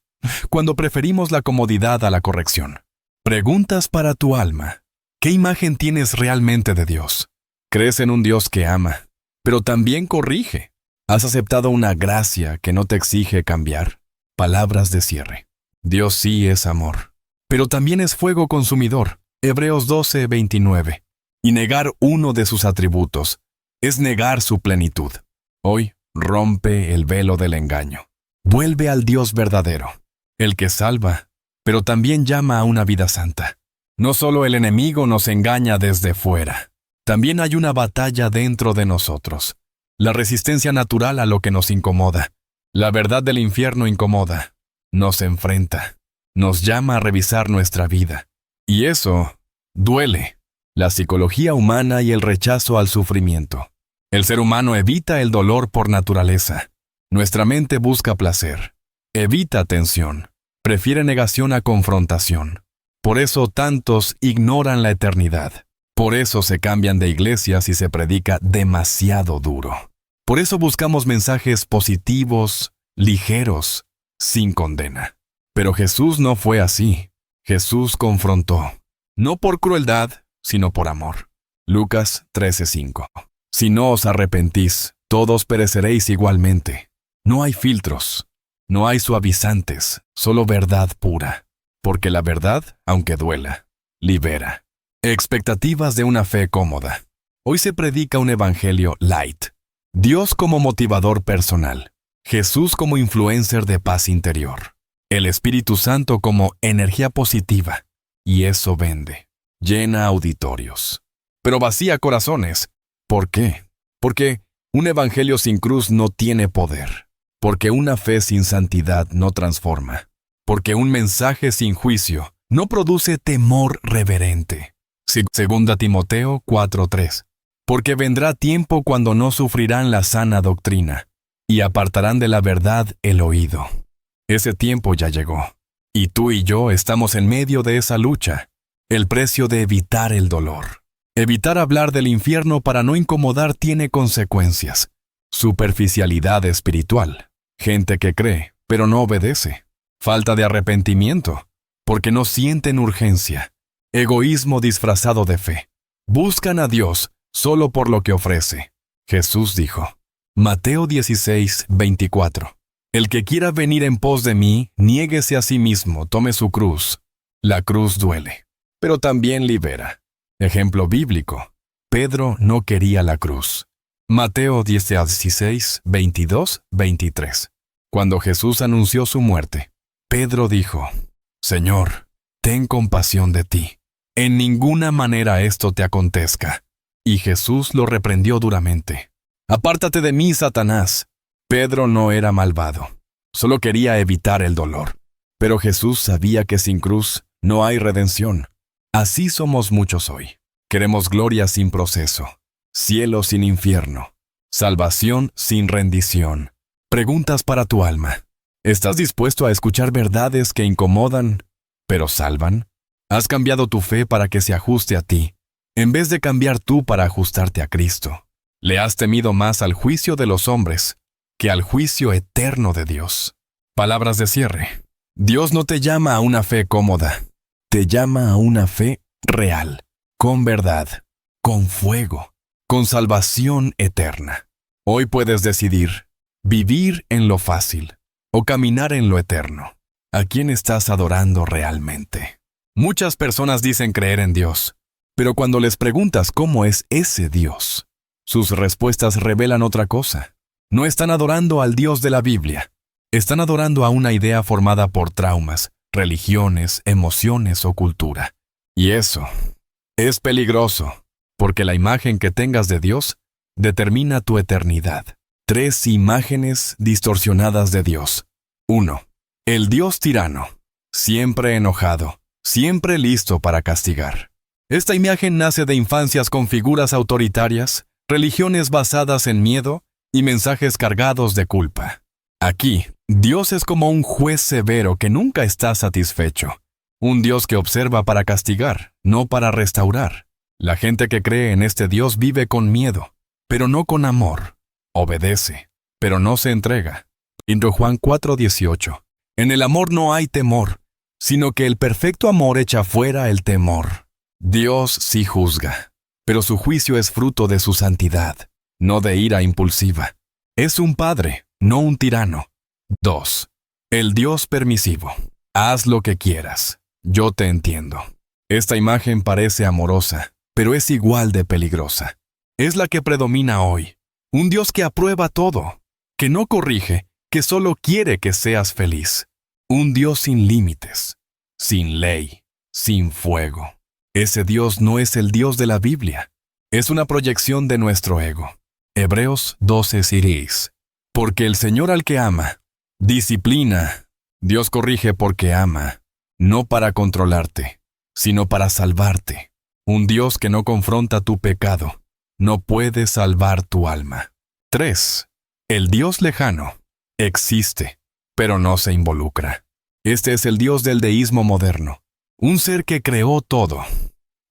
[SPEAKER 1] cuando preferimos la comodidad a la corrección. Preguntas para tu alma. ¿Qué imagen tienes realmente de Dios? ¿Crees en un Dios que ama, pero también corrige? ¿Has aceptado una gracia que no te exige cambiar? Palabras de cierre. Dios sí es amor, pero también es fuego consumidor. Hebreos 12:29. y negar uno de sus atributos es negar su plenitud. Hoy rompe el velo del engaño. Vuelve al Dios verdadero, el que salva, pero también llama a una vida santa. No solo el enemigo nos engaña desde fuera, también hay una batalla dentro de nosotros. La resistencia natural a lo que nos incomoda. La verdad del infierno incomoda, nos enfrenta, nos llama a revisar nuestra vida. Y eso duele. La psicología humana y el rechazo al sufrimiento. El ser humano evita el dolor por naturaleza. Nuestra mente busca placer. Evita tensión. Prefiere negación a confrontación. Por eso tantos ignoran la eternidad. Por eso se cambian de iglesias y se predica demasiado duro. Por eso buscamos mensajes positivos, ligeros, sin condena. Pero Jesús no fue así. Jesús confrontó. No por crueldad, sino por amor. Lucas 13:5. Si no os arrepentís, todos pereceréis igualmente. No hay filtros, no hay suavizantes, solo verdad pura. Porque la verdad, aunque duela, libera. Expectativas de una fe cómoda. Hoy se predica un evangelio light. Dios como motivador personal. Jesús como influencer de paz interior. El Espíritu Santo como energía positiva. Y eso vende. Llena auditorios. Pero vacía corazones. ¿Por qué? Porque un evangelio sin cruz no tiene poder. Porque una fe sin santidad no transforma. Porque un mensaje sin juicio no produce temor reverente. Segunda Timoteo 4:3. Porque vendrá tiempo cuando no sufrirán la sana doctrina, y apartarán de la verdad el oído. Ese tiempo ya llegó. Y tú y yo estamos en medio de esa lucha. El precio de evitar el dolor. Evitar hablar del infierno para no incomodar tiene consecuencias. Superficialidad espiritual. Gente que cree, pero no obedece. Falta de arrepentimiento, porque no sienten urgencia. Egoísmo disfrazado de fe. Buscan a Dios solo por lo que ofrece. Jesús dijo. Mateo 16:24. El que quiera venir en pos de mí, niéguese a sí mismo, tome su cruz. La cruz duele, pero también libera. Ejemplo bíblico. Pedro no quería la cruz. Mateo 16:22-23. Cuando Jesús anunció su muerte, Pedro dijo, Señor, ten compasión de ti. En ninguna manera esto te acontezca. Y Jesús lo reprendió duramente. Apártate de mí, Satanás. Pedro no era malvado. Solo quería evitar el dolor. Pero Jesús sabía que sin cruz no hay redención. Así somos muchos hoy. Queremos gloria sin proceso, cielo sin infierno, salvación sin rendición. Preguntas para tu alma. ¿Estás dispuesto a escuchar verdades que incomodan, pero salvan? ¿Has cambiado tu fe para que se ajuste a ti, en vez de cambiar tú para ajustarte a Cristo? ¿Le has temido más al juicio de los hombres que al juicio eterno de Dios? Palabras de cierre. Dios no te llama a una fe cómoda. Te llama a una fe real, con verdad, con fuego, con salvación eterna. Hoy puedes decidir vivir en lo fácil o caminar en lo eterno. ¿A quién estás adorando realmente? Muchas personas dicen creer en Dios, pero cuando les preguntas cómo es ese Dios, sus respuestas revelan otra cosa. No están adorando al Dios de la Biblia. Están adorando a una idea formada por traumas, religiones, emociones o cultura. Y eso es peligroso, porque la imagen que tengas de Dios determina tu eternidad. 3 imágenes distorsionadas de Dios. 1. El Dios tirano, siempre enojado, siempre listo para castigar. Esta imagen nace de infancias con figuras autoritarias, religiones basadas en miedo y mensajes cargados de culpa. Aquí, Dios es como un juez severo que nunca está satisfecho. Un Dios que observa para castigar, no para restaurar. La gente que cree en este Dios vive con miedo, pero no con amor. Obedece, pero no se entrega. Juan 4:18. En el amor no hay temor, sino que el perfecto amor echa fuera el temor. Dios sí juzga, pero su juicio es fruto de su santidad, no de ira impulsiva. Es un padre, no un tirano. 2. El Dios permisivo. Haz lo que quieras. Yo te entiendo. Esta imagen parece amorosa, pero es igual de peligrosa. Es la que predomina hoy. Un Dios que aprueba todo, que no corrige, que solo quiere que seas feliz. Un Dios sin límites, sin ley, sin fuego. Ese Dios no es el Dios de la Biblia. Es una proyección de nuestro ego. Hebreos 12:6. Porque el Señor al que ama, disciplina. Dios corrige porque ama, no para controlarte, sino para salvarte. Un Dios que no confronta tu pecado, no puede salvar tu alma. 3. El Dios lejano existe, pero no se involucra. Este es el Dios del deísmo moderno. Un ser que creó todo,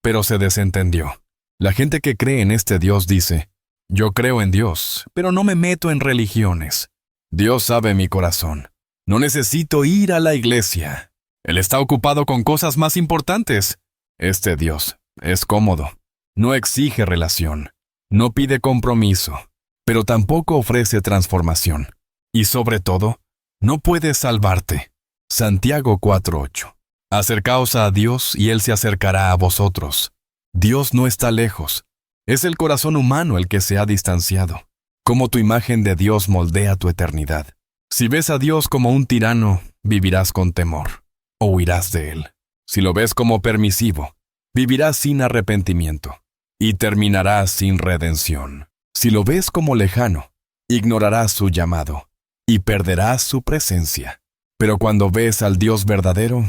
[SPEAKER 1] pero se desentendió. La gente que cree en este Dios dice, yo creo en Dios, pero no me meto en religiones. Dios sabe mi corazón. No necesito ir a la iglesia. Él está ocupado con cosas más importantes. Este Dios es cómodo. No exige relación. No pide compromiso, pero tampoco ofrece transformación. Y sobre todo, no puede salvarte. Santiago 4:8. Acercaos a Dios y Él se acercará a vosotros. Dios no está lejos. Es el corazón humano el que se ha distanciado. Cómo tu imagen de Dios moldea tu eternidad. Si ves a Dios como un tirano, vivirás con temor, o huirás de Él. Si lo ves como permisivo, vivirás sin arrepentimiento, y terminarás sin redención. Si lo ves como lejano, ignorarás su llamado, y perderás su presencia. Pero cuando ves al Dios verdadero,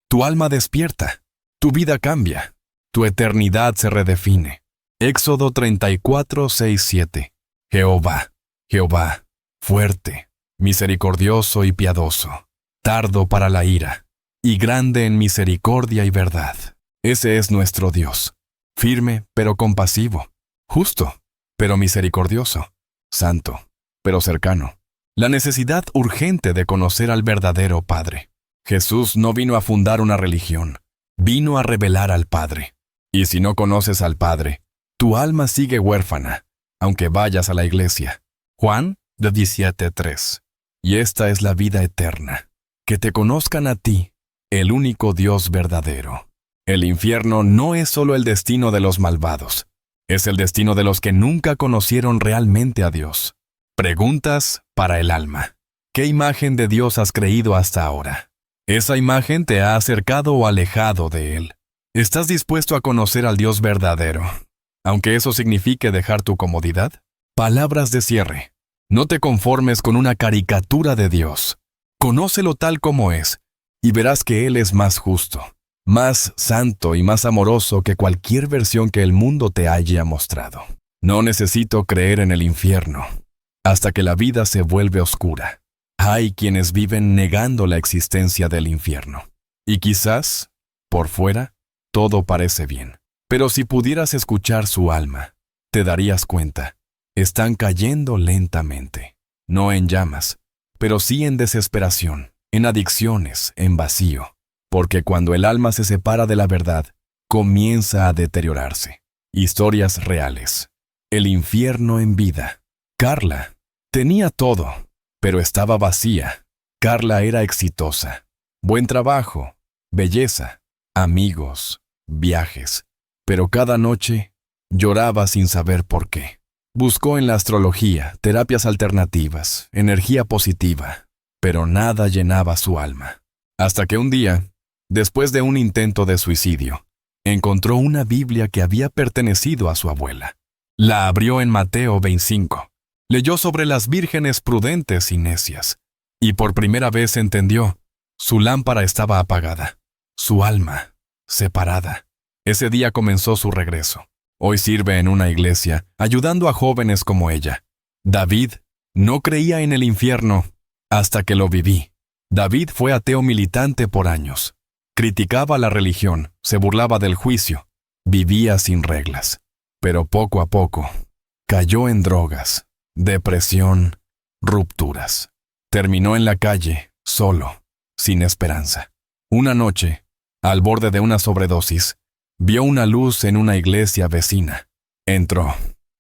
[SPEAKER 1] tu alma despierta, tu vida cambia, tu eternidad se redefine. Éxodo 34:6-7. Jehová, Jehová, fuerte, misericordioso y piadoso, tardo para la ira, y grande en misericordia y verdad. Ese es nuestro Dios, firme pero compasivo, justo pero misericordioso, santo pero cercano. La necesidad urgente de conocer al verdadero Padre. Jesús no vino a fundar una religión, vino a revelar al Padre. Y si no conoces al Padre, tu alma sigue huérfana, aunque vayas a la iglesia. Juan 17:3. Y esta es la vida eterna, que te conozcan a ti, el único Dios verdadero. El infierno no es solo el destino de los malvados, es el destino de los que nunca conocieron realmente a Dios. Preguntas para el alma. ¿Qué imagen de Dios has creído hasta ahora? ¿Esa imagen te ha acercado o alejado de Él? ¿Estás dispuesto a conocer al Dios verdadero, aunque eso signifique dejar tu comodidad? Palabras de cierre. No te conformes con una caricatura de Dios. Conócelo tal como es, y verás que Él es más justo, más santo y más amoroso que cualquier versión que el mundo te haya mostrado. No necesito creer en el infierno, hasta que la vida se vuelve oscura. Hay quienes viven negando la existencia del infierno. Y quizás, por fuera, todo parece bien. Pero si pudieras escuchar su alma, te darías cuenta. Están cayendo lentamente. No en llamas, pero sí en desesperación, en adicciones, en vacío. Porque cuando el alma se separa de la verdad, comienza a deteriorarse. Historias reales. El infierno en vida. Carla tenía todo, pero estaba vacía. Carla era exitosa. Buen trabajo, belleza, amigos, viajes. Pero cada noche lloraba sin saber por qué. Buscó en la astrología, terapias alternativas, energía positiva, pero nada llenaba su alma. Hasta que un día, después de un intento de suicidio, encontró una Biblia que había pertenecido a su abuela. La abrió en Mateo 25. Leyó sobre las vírgenes prudentes y necias, y por primera vez entendió, su lámpara estaba apagada, su alma separada. Ese día comenzó su regreso. Hoy sirve en una iglesia, ayudando a jóvenes como ella. David no creía en el infierno hasta que lo viví. David fue ateo militante por años. Criticaba la religión, se burlaba del juicio, vivía sin reglas. Pero poco a poco, cayó en drogas, depresión, rupturas. Terminó en la calle, solo, sin esperanza. Una noche, al borde de una sobredosis, vio una luz en una iglesia vecina. Entró,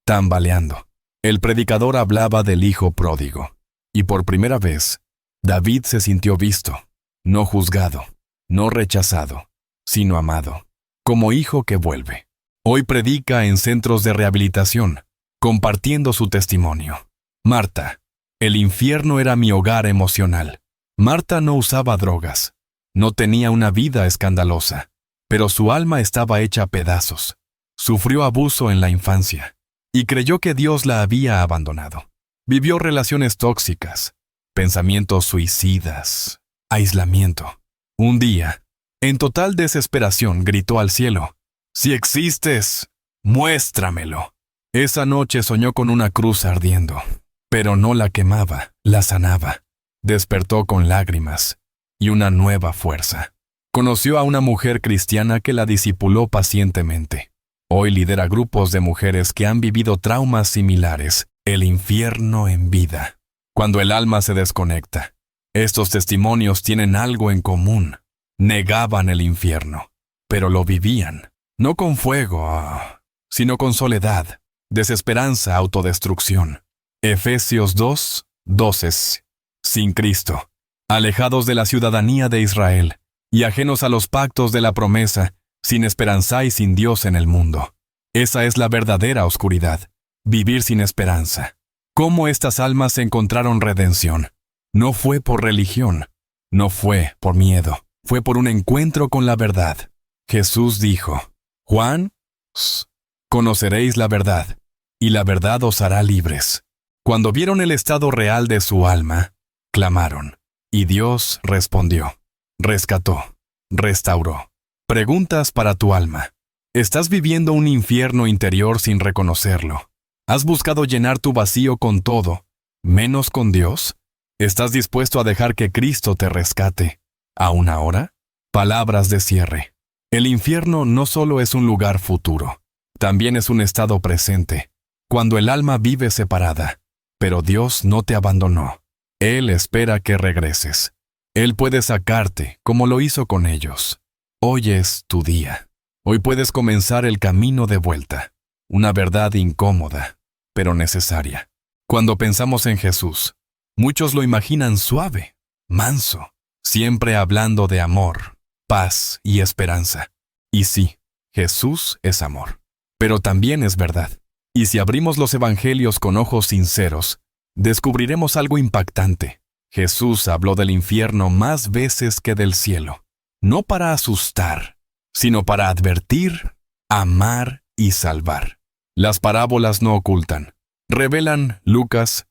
[SPEAKER 1] tambaleando. El predicador hablaba del hijo pródigo. Y por primera vez, David se sintió visto, no juzgado, no rechazado, sino amado, como hijo que vuelve. Hoy predica en centros de rehabilitación, compartiendo su testimonio. Marta. El infierno era mi hogar emocional. Marta no usaba drogas. No tenía una vida escandalosa, pero su alma estaba hecha a pedazos. Sufrió abuso en la infancia y creyó que Dios la había abandonado. Vivió relaciones tóxicas, pensamientos suicidas, aislamiento. Un día, en total desesperación, gritó al cielo: «Si existes, muéstramelo». Esa noche soñó con una cruz ardiendo, pero no la quemaba, la sanaba. Despertó con lágrimas y una nueva fuerza. Conoció a una mujer cristiana que la discipuló pacientemente. Hoy lidera grupos de mujeres que han vivido traumas similares, el infierno en vida. Cuando el alma se desconecta, estos testimonios tienen algo en común. Negaban el infierno, pero lo vivían, no con fuego, sino con soledad, desesperanza, autodestrucción. Efesios 2:12. Sin Cristo, alejados de la ciudadanía de Israel y ajenos a los pactos de la promesa, sin esperanza y sin Dios en el mundo. Esa es la verdadera oscuridad, vivir sin esperanza. ¿Cómo estas almas encontraron redención? No fue por religión, no fue por miedo, fue por un encuentro con la verdad. Jesús dijo: Juan, conoceréis la verdad, y la verdad os hará libres. Cuando vieron el estado real de su alma, clamaron, y Dios respondió, rescató, restauró. Preguntas para tu alma. ¿Estás viviendo un infierno interior sin reconocerlo? ¿Has buscado llenar tu vacío con todo, menos con Dios? ¿Estás dispuesto a dejar que Cristo te rescate? ¿Aún ahora? Palabras de cierre. El infierno no solo es un lugar futuro, también es un estado presente, cuando el alma vive separada. Pero Dios no te abandonó. Él espera que regreses. Él puede sacarte, como lo hizo con ellos. Hoy es tu día. Hoy puedes comenzar el camino de vuelta. Una verdad incómoda, pero necesaria. Cuando pensamos en Jesús, muchos lo imaginan suave, manso, siempre hablando de amor, paz y esperanza. Y sí, Jesús es amor, pero también es verdad. Y si abrimos los evangelios con ojos sinceros, descubriremos algo impactante. Jesús habló del infierno más veces que del cielo, no para asustar, sino para advertir, amar y salvar. Las parábolas no ocultan, revelan Lucas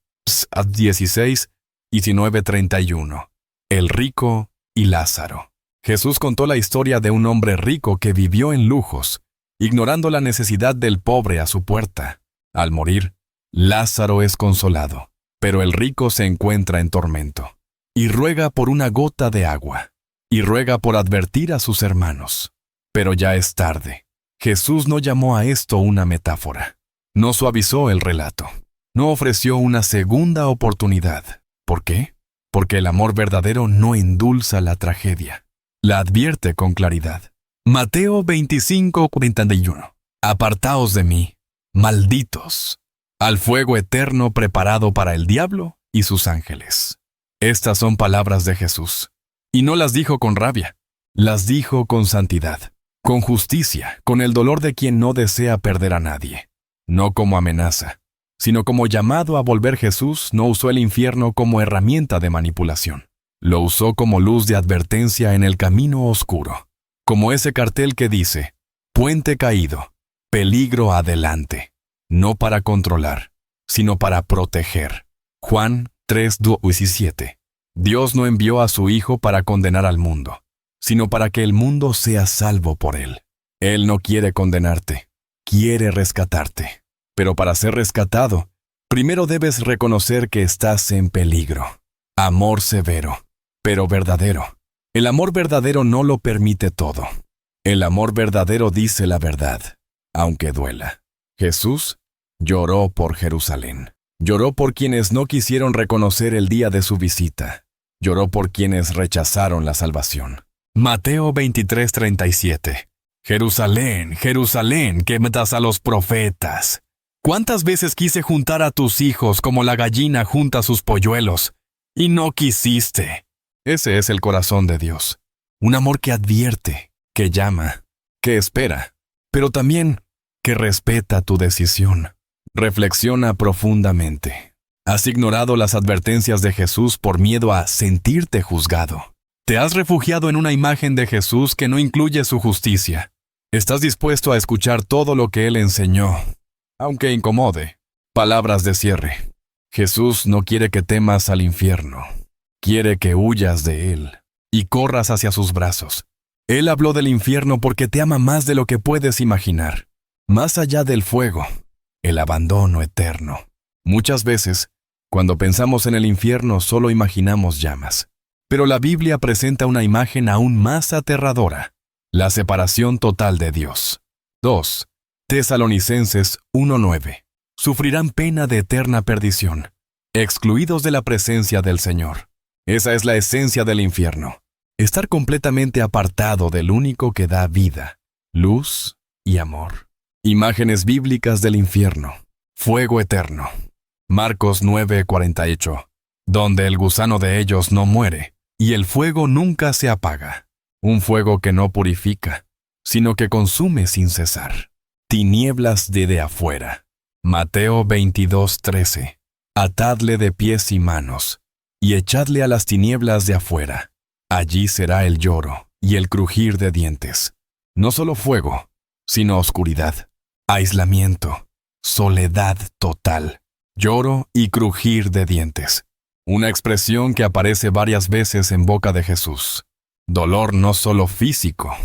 [SPEAKER 1] 16, 19-31. El rico y Lázaro. Jesús contó la historia de un hombre rico que vivió en lujos, ignorando la necesidad del pobre a su puerta. Al morir, Lázaro es consolado, pero el rico se encuentra en tormento, y ruega por una gota de agua, y ruega por advertir a sus hermanos. Pero ya es tarde. Jesús no llamó a esto una metáfora. No suavizó el relato. No ofreció una segunda oportunidad. ¿Por qué? Porque el amor verdadero no endulza la tragedia. La advierte con claridad. Mateo 25:41. Apartaos de mí, malditos, al fuego eterno preparado para el diablo y sus ángeles. Estas son palabras de Jesús. Y no las dijo con rabia, las dijo con santidad, con justicia, con el dolor de quien no desea perder a nadie. No como amenaza, sino como llamado a volver. Jesús no usó el infierno como herramienta de manipulación. Lo usó como luz de advertencia en el camino oscuro. Como ese cartel que dice, puente caído, peligro adelante. No para controlar, sino para proteger. Juan 3:17. Dios no envió a su Hijo para condenar al mundo, sino para que el mundo sea salvo por él. Él no quiere condenarte, quiere rescatarte. Pero para ser rescatado, primero debes reconocer que estás en peligro. Amor severo, pero verdadero. El amor verdadero no lo permite todo. El amor verdadero dice la verdad, aunque duela. Jesús lloró por Jerusalén. Lloró por quienes no quisieron reconocer el día de su visita. Lloró por quienes rechazaron la salvación. Mateo 23:37. Jerusalén, Jerusalén, que matas a los profetas. ¿Cuántas veces quise juntar a tus hijos como la gallina junta sus polluelos, y no quisiste? Ese es el corazón de Dios. Un amor que advierte, que llama, que espera, pero también que respeta tu decisión. Reflexiona profundamente. ¿Has ignorado las advertencias de Jesús por miedo a sentirte juzgado? ¿Te has refugiado en una imagen de Jesús que no incluye su justicia? ¿Estás dispuesto a escuchar todo lo que Él enseñó, aunque incomode? Palabras de cierre. Jesús no quiere que temas al infierno. Quiere que huyas de Él y corras hacia sus brazos. Él habló del infierno porque te ama más de lo que puedes imaginar. Más allá del fuego, el abandono eterno. Muchas veces, cuando pensamos en el infierno, solo imaginamos llamas. Pero la Biblia presenta una imagen aún más aterradora: la separación total de Dios. 2. Tesalonicenses 1:9. Sufrirán pena de eterna perdición, excluidos de la presencia del Señor. Esa es la esencia del infierno: estar completamente apartado del único que da vida, luz y amor. Imágenes bíblicas del infierno. Fuego eterno. Marcos 9:48. Donde el gusano de ellos no muere, y el fuego nunca se apaga. Un fuego que no purifica, sino que consume sin cesar. Tinieblas de afuera. Mateo 22:13. Atadle de pies y manos, y echadle a las tinieblas de afuera. Allí será el lloro y el crujir de dientes. No solo fuego, sino oscuridad, aislamiento, soledad total, lloro y crujir de dientes. Una expresión que aparece varias veces en boca de Jesús. Dolor no solo físico,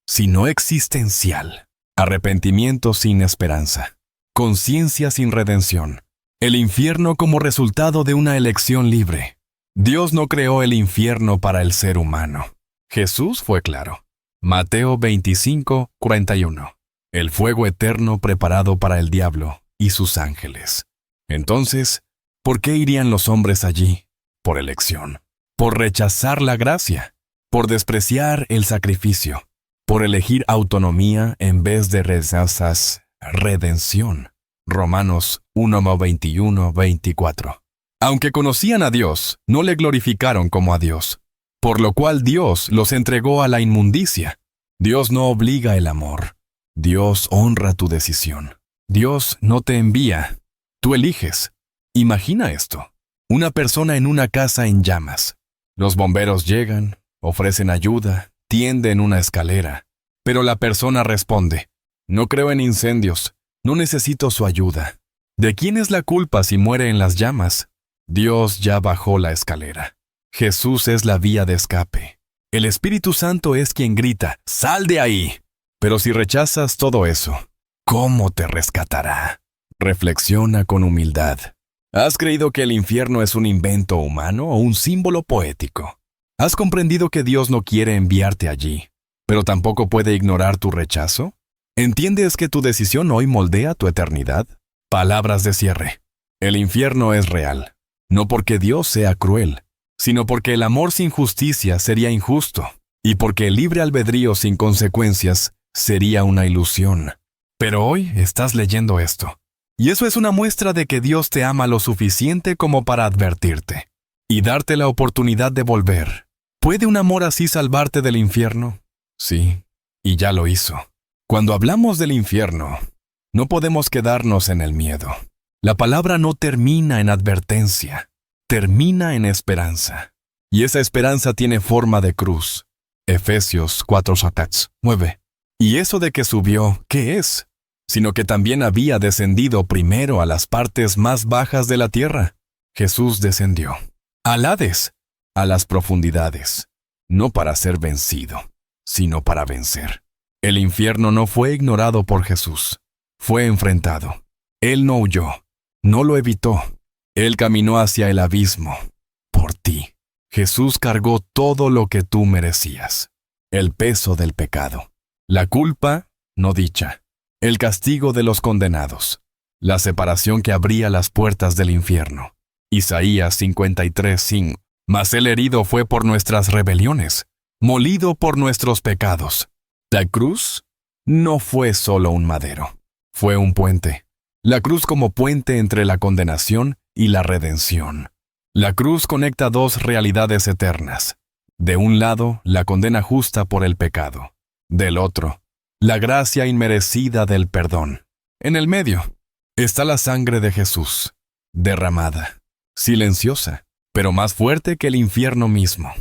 [SPEAKER 1] sino existencial. Arrepentimiento sin esperanza. Conciencia sin redención. El infierno como resultado de una elección libre. Dios no creó el infierno para el ser humano. Jesús fue claro. Mateo 25:41. El fuego eterno preparado para el diablo y sus ángeles. Entonces, ¿por qué irían los hombres allí? Por elección. Por rechazar la gracia. Por despreciar el sacrificio. Por elegir autonomía en vez de redención. Romanos 1:21-24. Aunque conocían a Dios, no le glorificaron como a Dios, por lo cual Dios los entregó a la inmundicia. Dios no obliga el amor. Dios honra tu decisión. Dios no te envía. Tú eliges. Imagina esto: una persona en una casa en llamas. Los bomberos llegan, ofrecen ayuda, tienden una escalera, pero la persona responde: no creo en incendios, no necesito su ayuda. ¿De quién es la culpa si muere en las llamas? Dios ya bajó la escalera. Jesús es la vía de escape. El Espíritu Santo es quien grita: ¡sal de ahí! Pero si rechazas todo eso, ¿cómo te rescatará? Reflexiona con humildad. ¿Has creído que el infierno es un invento humano o un símbolo poético? ¿Has comprendido que Dios no quiere enviarte allí, pero tampoco puede ignorar tu rechazo? ¿Entiendes que tu decisión hoy moldea tu eternidad? Palabras de cierre. El infierno es real, no porque Dios sea cruel, sino porque el amor sin justicia sería injusto, y porque el libre albedrío sin consecuencias sería una ilusión. Pero hoy estás leyendo esto, y eso es una muestra de que Dios te ama lo suficiente como para advertirte y darte la oportunidad de volver. ¿Puede un amor así salvarte del infierno? Sí, y ya lo hizo. Cuando hablamos del infierno, no podemos quedarnos en el miedo. La palabra no termina en advertencia, termina en esperanza. Y esa esperanza tiene forma de cruz. Efesios 4:9. Y eso de que subió, ¿qué es? Sino que también había descendido primero a las partes más bajas de la tierra. Jesús descendió al Hades, a las profundidades, no para ser vencido, sino para vencer. El infierno no fue ignorado por Jesús, fue enfrentado. Él no huyó, no lo evitó. Él caminó hacia el abismo, por ti. Jesús cargó todo lo que tú merecías. El peso del pecado, la culpa no dicha, el castigo de los condenados, la separación que abría las puertas del infierno. Isaías 53:5. Mas el herido fue por nuestras rebeliones, molido por nuestros pecados. La cruz no fue solo un madero, fue un puente. La cruz como puente entre la condenación y la redención. La cruz conecta dos realidades eternas. De un lado, la condena justa por el pecado. Del otro, la gracia inmerecida del perdón. En el medio está la sangre de Jesús, derramada, silenciosa, pero más fuerte que el infierno mismo.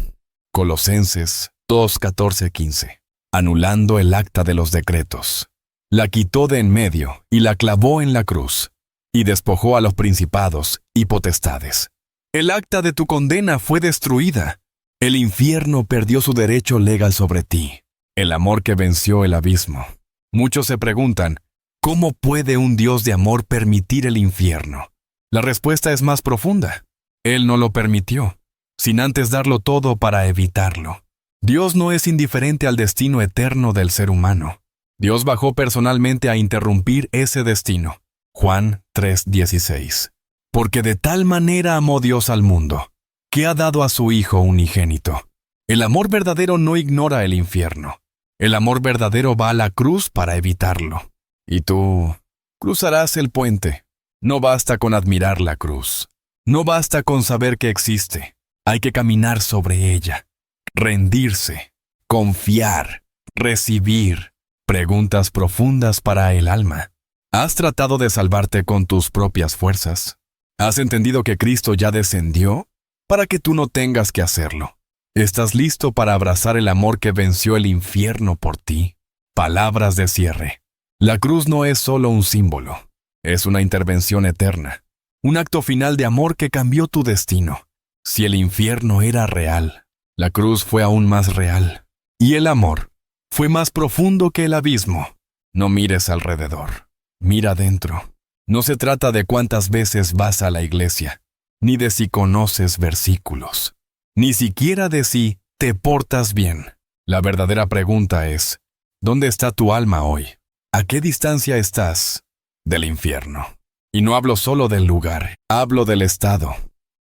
[SPEAKER 1] Colosenses 2, 14, 15. Anulando el acta de los decretos. La quitó de en medio y la clavó en la cruz, y despojó a los principados y potestades. El acta de tu condena fue destruida. El infierno perdió su derecho legal sobre ti. El amor que venció el abismo. Muchos se preguntan, ¿cómo puede un Dios de amor permitir el infierno? La respuesta es más profunda. Él no lo permitió, sin antes darlo todo para evitarlo. Dios no es indiferente al destino eterno del ser humano. Dios bajó personalmente a interrumpir ese destino. Juan 3:16. Porque de tal manera amó Dios al mundo, que ha dado a su Hijo unigénito. El amor verdadero no ignora el infierno. El amor verdadero va a la cruz para evitarlo. Y tú cruzarás el puente. No basta con admirar la cruz. No basta con saber que existe. Hay que caminar sobre ella. Rendirse, confiar, recibir. Preguntas profundas para el alma. ¿Has tratado de salvarte con tus propias fuerzas? ¿Has entendido que Cristo ya descendió para que tú no tengas que hacerlo? ¿Estás listo para abrazar el amor que venció el infierno por ti? Palabras de cierre. La cruz no es solo un símbolo, es una intervención eterna, un acto final de amor que cambió tu destino. Si el infierno era real, la cruz fue aún más real. Y el amor fue más profundo que el abismo. No mires alrededor, mira adentro. No se trata de cuántas veces vas a la iglesia, ni de si conoces versículos, ni siquiera de si te portas bien. La verdadera pregunta es, ¿dónde está tu alma hoy? ¿A qué distancia estás del infierno? Y no hablo solo del lugar, hablo del estado,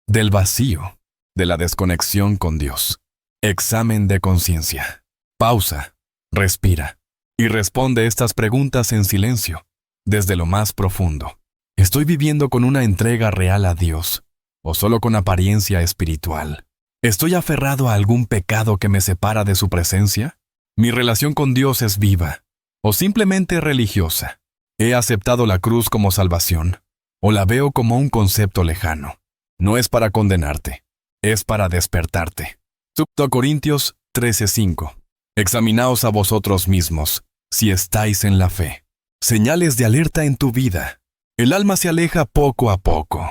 [SPEAKER 1] del vacío, de la desconexión con Dios. Examen de conciencia. Pausa, respira, y responde estas preguntas en silencio, desde lo más profundo. ¿Estoy viviendo con una entrega real a Dios, o solo con apariencia espiritual? ¿Estoy aferrado a algún pecado que me separa de su presencia? ¿Mi relación con Dios es viva, o simplemente religiosa? ¿He aceptado la cruz como salvación, o la veo como un concepto lejano? No es para condenarte, es para despertarte. 2 Corintios 13:5. Examinaos a vosotros mismos, si estáis en la fe. Señales de alerta en tu vida. El alma se aleja poco a poco,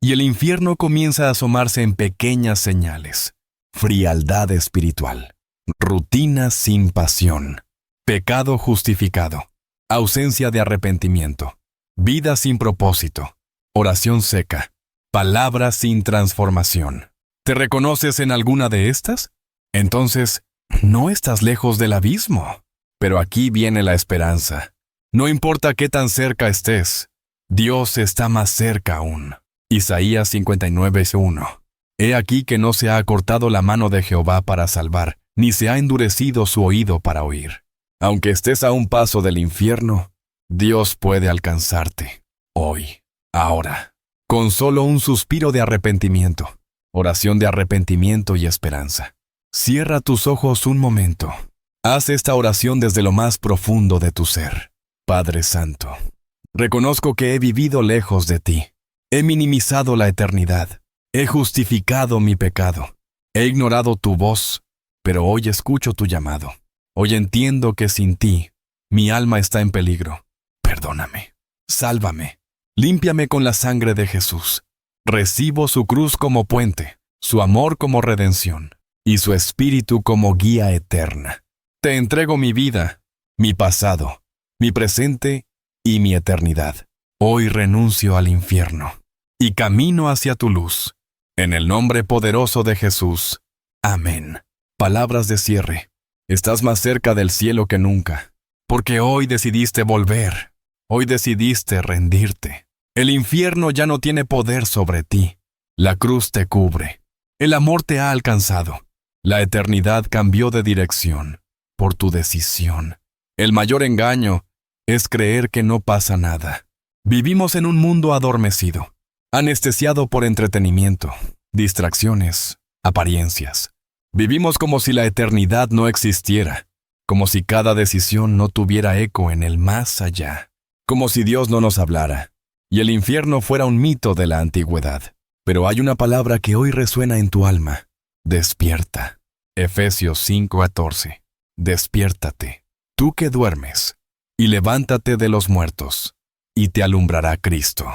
[SPEAKER 1] y el infierno comienza a asomarse en pequeñas señales. Frialdad espiritual, rutina sin pasión, pecado justificado, ausencia de arrepentimiento, vida sin propósito, oración seca, palabras sin transformación. ¿Te reconoces en alguna de estas? Entonces, no estás lejos del abismo. Pero aquí viene la esperanza. No importa qué tan cerca estés, Dios está más cerca aún. Isaías 59:1. He aquí que no se ha acortado la mano de Jehová para salvar, ni se ha endurecido su oído para oír. Aunque estés a un paso del infierno, Dios puede alcanzarte. Hoy, ahora, con solo un suspiro de arrepentimiento, oración de arrepentimiento y esperanza. Cierra tus ojos un momento. Haz esta oración desde lo más profundo de tu ser. Padre Santo, reconozco que he vivido lejos de ti. He minimizado la eternidad. He justificado mi pecado. He ignorado tu voz, pero hoy escucho tu llamado. Hoy entiendo que sin ti, mi alma está en peligro. Perdóname. Sálvame. Límpiame con la sangre de Jesús. Recibo su cruz como puente, su amor como redención, y su espíritu como guía eterna. Te entrego mi vida, mi pasado, mi presente y mi eternidad. Hoy renuncio al infierno y camino hacia tu luz. En el nombre poderoso de Jesús. Amén. Palabras de cierre. Estás más cerca del cielo que nunca, porque hoy decidiste volver. Hoy decidiste rendirte. El infierno ya no tiene poder sobre ti. La cruz te cubre. El amor te ha alcanzado. La eternidad cambió de dirección por tu decisión. El mayor engaño es creer que no pasa nada. Vivimos en un mundo adormecido, anestesiado por entretenimiento, distracciones, apariencias. Vivimos como si la eternidad no existiera, como si cada decisión no tuviera eco en el más allá. como si Dios no nos hablara, y el infierno fuera un mito de la antigüedad. Pero hay una palabra que hoy resuena en tu alma. Despierta. Efesios 5:14. Despiértate, tú que duermes, y levántate de los muertos, y te alumbrará Cristo.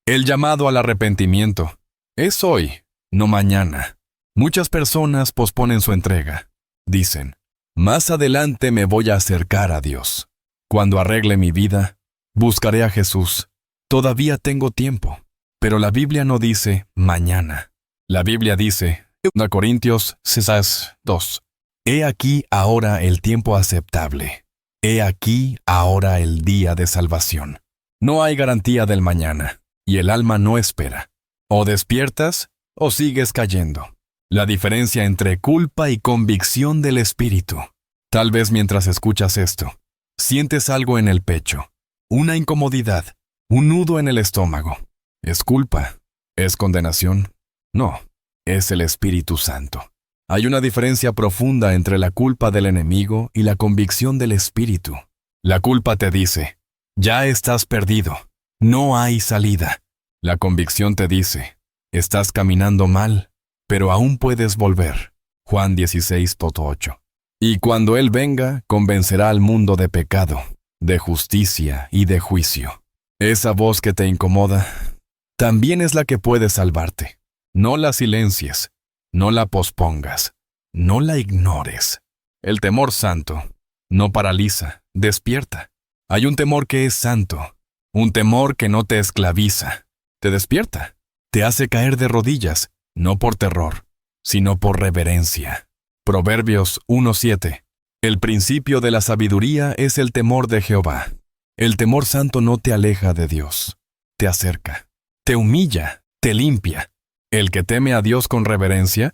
[SPEAKER 1] El llamado al arrepentimiento es hoy, no mañana. Muchas personas posponen su entrega. Dicen, más adelante me voy a acercar a Dios. Cuando arregle mi vida, buscaré a Jesús. Todavía tengo tiempo. Pero la Biblia no dice mañana. La Biblia dice, 2 Corintios 6:2, he aquí ahora el tiempo aceptable. He aquí ahora el día de salvación. No hay garantía del mañana, y el alma no espera. O despiertas, o sigues cayendo. La diferencia entre culpa y convicción del espíritu. Tal vez mientras escuchas esto, sientes algo en el pecho, una incomodidad, un nudo en el estómago. ¿Es culpa? ¿Es condenación? No, es el Espíritu Santo. Hay una diferencia profunda entre la culpa del enemigo y la convicción del Espíritu. La culpa te dice, ya estás perdido, no hay salida. La convicción te dice, estás caminando mal, pero aún puedes volver. Juan 16:8. Y cuando Él venga, convencerá al mundo de pecado, de justicia y de juicio. Esa voz que te incomoda también es la que puede salvarte. No la silencies, no la pospongas, no la ignores. El temor santo no paraliza, despierta. Hay un temor que es santo, un temor que no te esclaviza, te despierta, te hace caer de rodillas, no por terror, sino por reverencia. Proverbios 1:7. El principio de la sabiduría es el temor de Jehová. El temor santo no te aleja de Dios, te acerca. Te humilla, te limpia. El que teme a Dios con reverencia,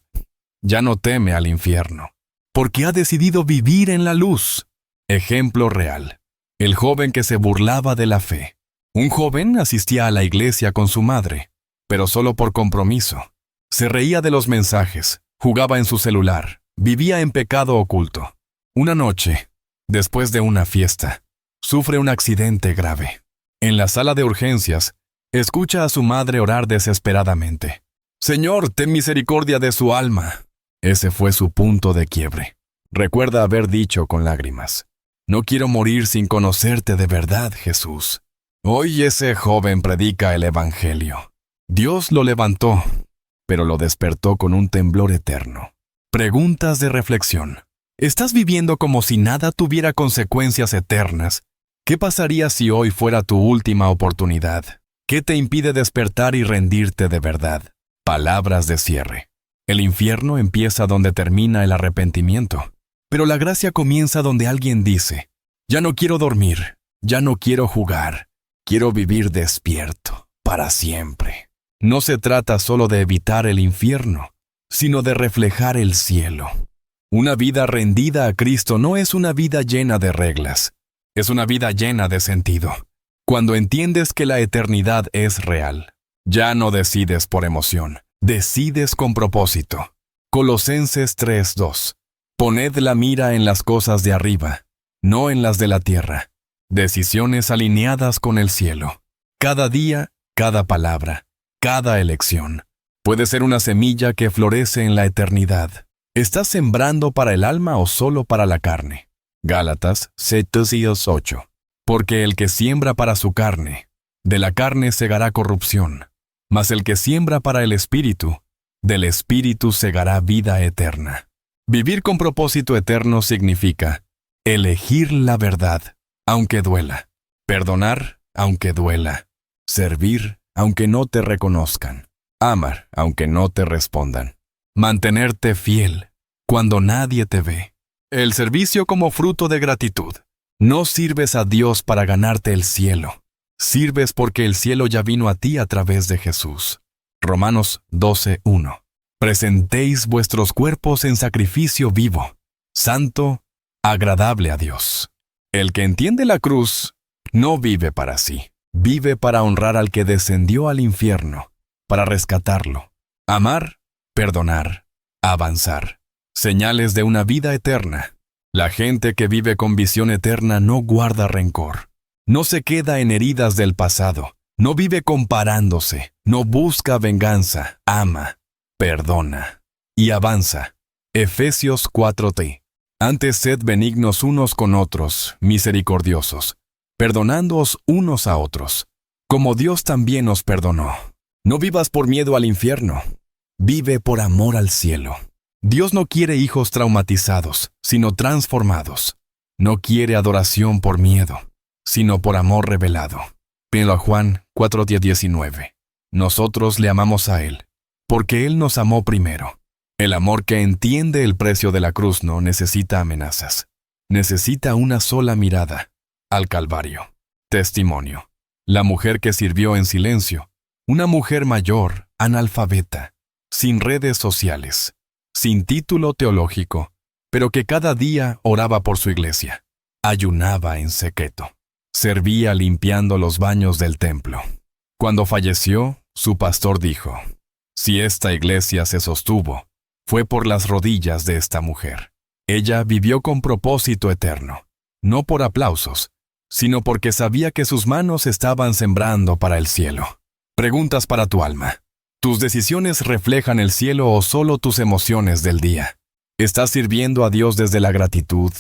[SPEAKER 1] ya no teme al infierno, porque ha decidido vivir en la luz. Ejemplo real. El joven que se burlaba de la fe. Un joven asistía a la iglesia con su madre, pero solo por compromiso. Se reía de los mensajes, jugaba en su celular, vivía en pecado oculto. Una noche, después de una fiesta, sufre un accidente grave. En la sala de urgencias, escucha a su madre orar desesperadamente. Señor, ten misericordia de su alma. Ese fue su punto de quiebre. Recuerda haber dicho con lágrimas, no quiero morir sin conocerte de verdad, Jesús. Hoy ese joven predica el Evangelio. Dios lo levantó, pero lo despertó con un temblor eterno. Preguntas de reflexión. ¿Estás viviendo como si nada tuviera consecuencias eternas? ¿Qué pasaría si hoy fuera tu última oportunidad? ¿Qué te impide despertar y rendirte de verdad? Palabras de cierre. El infierno empieza donde termina el arrepentimiento, pero la gracia comienza donde alguien dice, ya no quiero dormir, ya no quiero jugar, quiero vivir despierto, para siempre. No se trata solo de evitar el infierno, sino de reflejar el cielo. Una vida rendida a Cristo no es una vida llena de reglas, es una vida llena de sentido. Cuando entiendes que la eternidad es real, ya no decides por emoción, decides con propósito. Colosenses 3:2. Poned la mira en las cosas de arriba, no en las de la tierra. Decisiones alineadas con el cielo. Cada día, cada palabra, cada elección. Puede ser una semilla que florece en la eternidad. ¿Estás sembrando para el alma o solo para la carne? Gálatas 7:8. Porque el que siembra para su carne, de la carne segará corrupción, mas el que siembra para el Espíritu, del Espíritu segará vida eterna. Vivir con propósito eterno significa elegir la verdad, aunque duela, perdonar, aunque duela, servir, aunque no te reconozcan, amar, aunque no te respondan, mantenerte fiel cuando nadie te ve. El servicio como fruto de gratitud. No sirves a Dios para ganarte el cielo. Sirves porque el cielo ya vino a ti a través de Jesús. Romanos 12:1. Presentéis vuestros cuerpos en sacrificio vivo, santo, agradable a Dios. El que entiende la cruz no vive para sí, vive para honrar al que descendió al infierno, para rescatarlo, amar, perdonar, avanzar. Señales de una vida eterna. La gente que vive con visión eterna no guarda rencor, No se queda en heridas del pasado. No vive comparándose. No busca venganza. Ama, perdona y avanza. Efesios 4:3. Antes sed benignos unos con otros, misericordiosos, perdonándoos unos a otros, como Dios también os perdonó. No vivas por miedo al infierno. Vive por amor al cielo. Dios no quiere hijos traumatizados, sino transformados. No quiere adoración por miedo, sino por amor revelado. Pídelo a Juan 4:19. Nosotros le amamos a Él, porque Él nos amó primero. El amor que entiende el precio de la cruz no necesita amenazas. Necesita una sola mirada, al Calvario. Testimonio. La mujer que sirvió en silencio. Una mujer mayor, analfabeta, sin redes sociales, sin título teológico, pero que cada día oraba por su iglesia. Ayunaba en secreto. Servía limpiando los baños del templo. Cuando falleció, su pastor dijo: si esta iglesia se sostuvo, fue por las rodillas de esta mujer. Ella vivió con propósito eterno, no por aplausos, sino porque sabía que sus manos estaban sembrando para el cielo. Preguntas para tu alma. ¿Tus decisiones reflejan el cielo o solo tus emociones del día? ¿Estás sirviendo a Dios desde la gratitud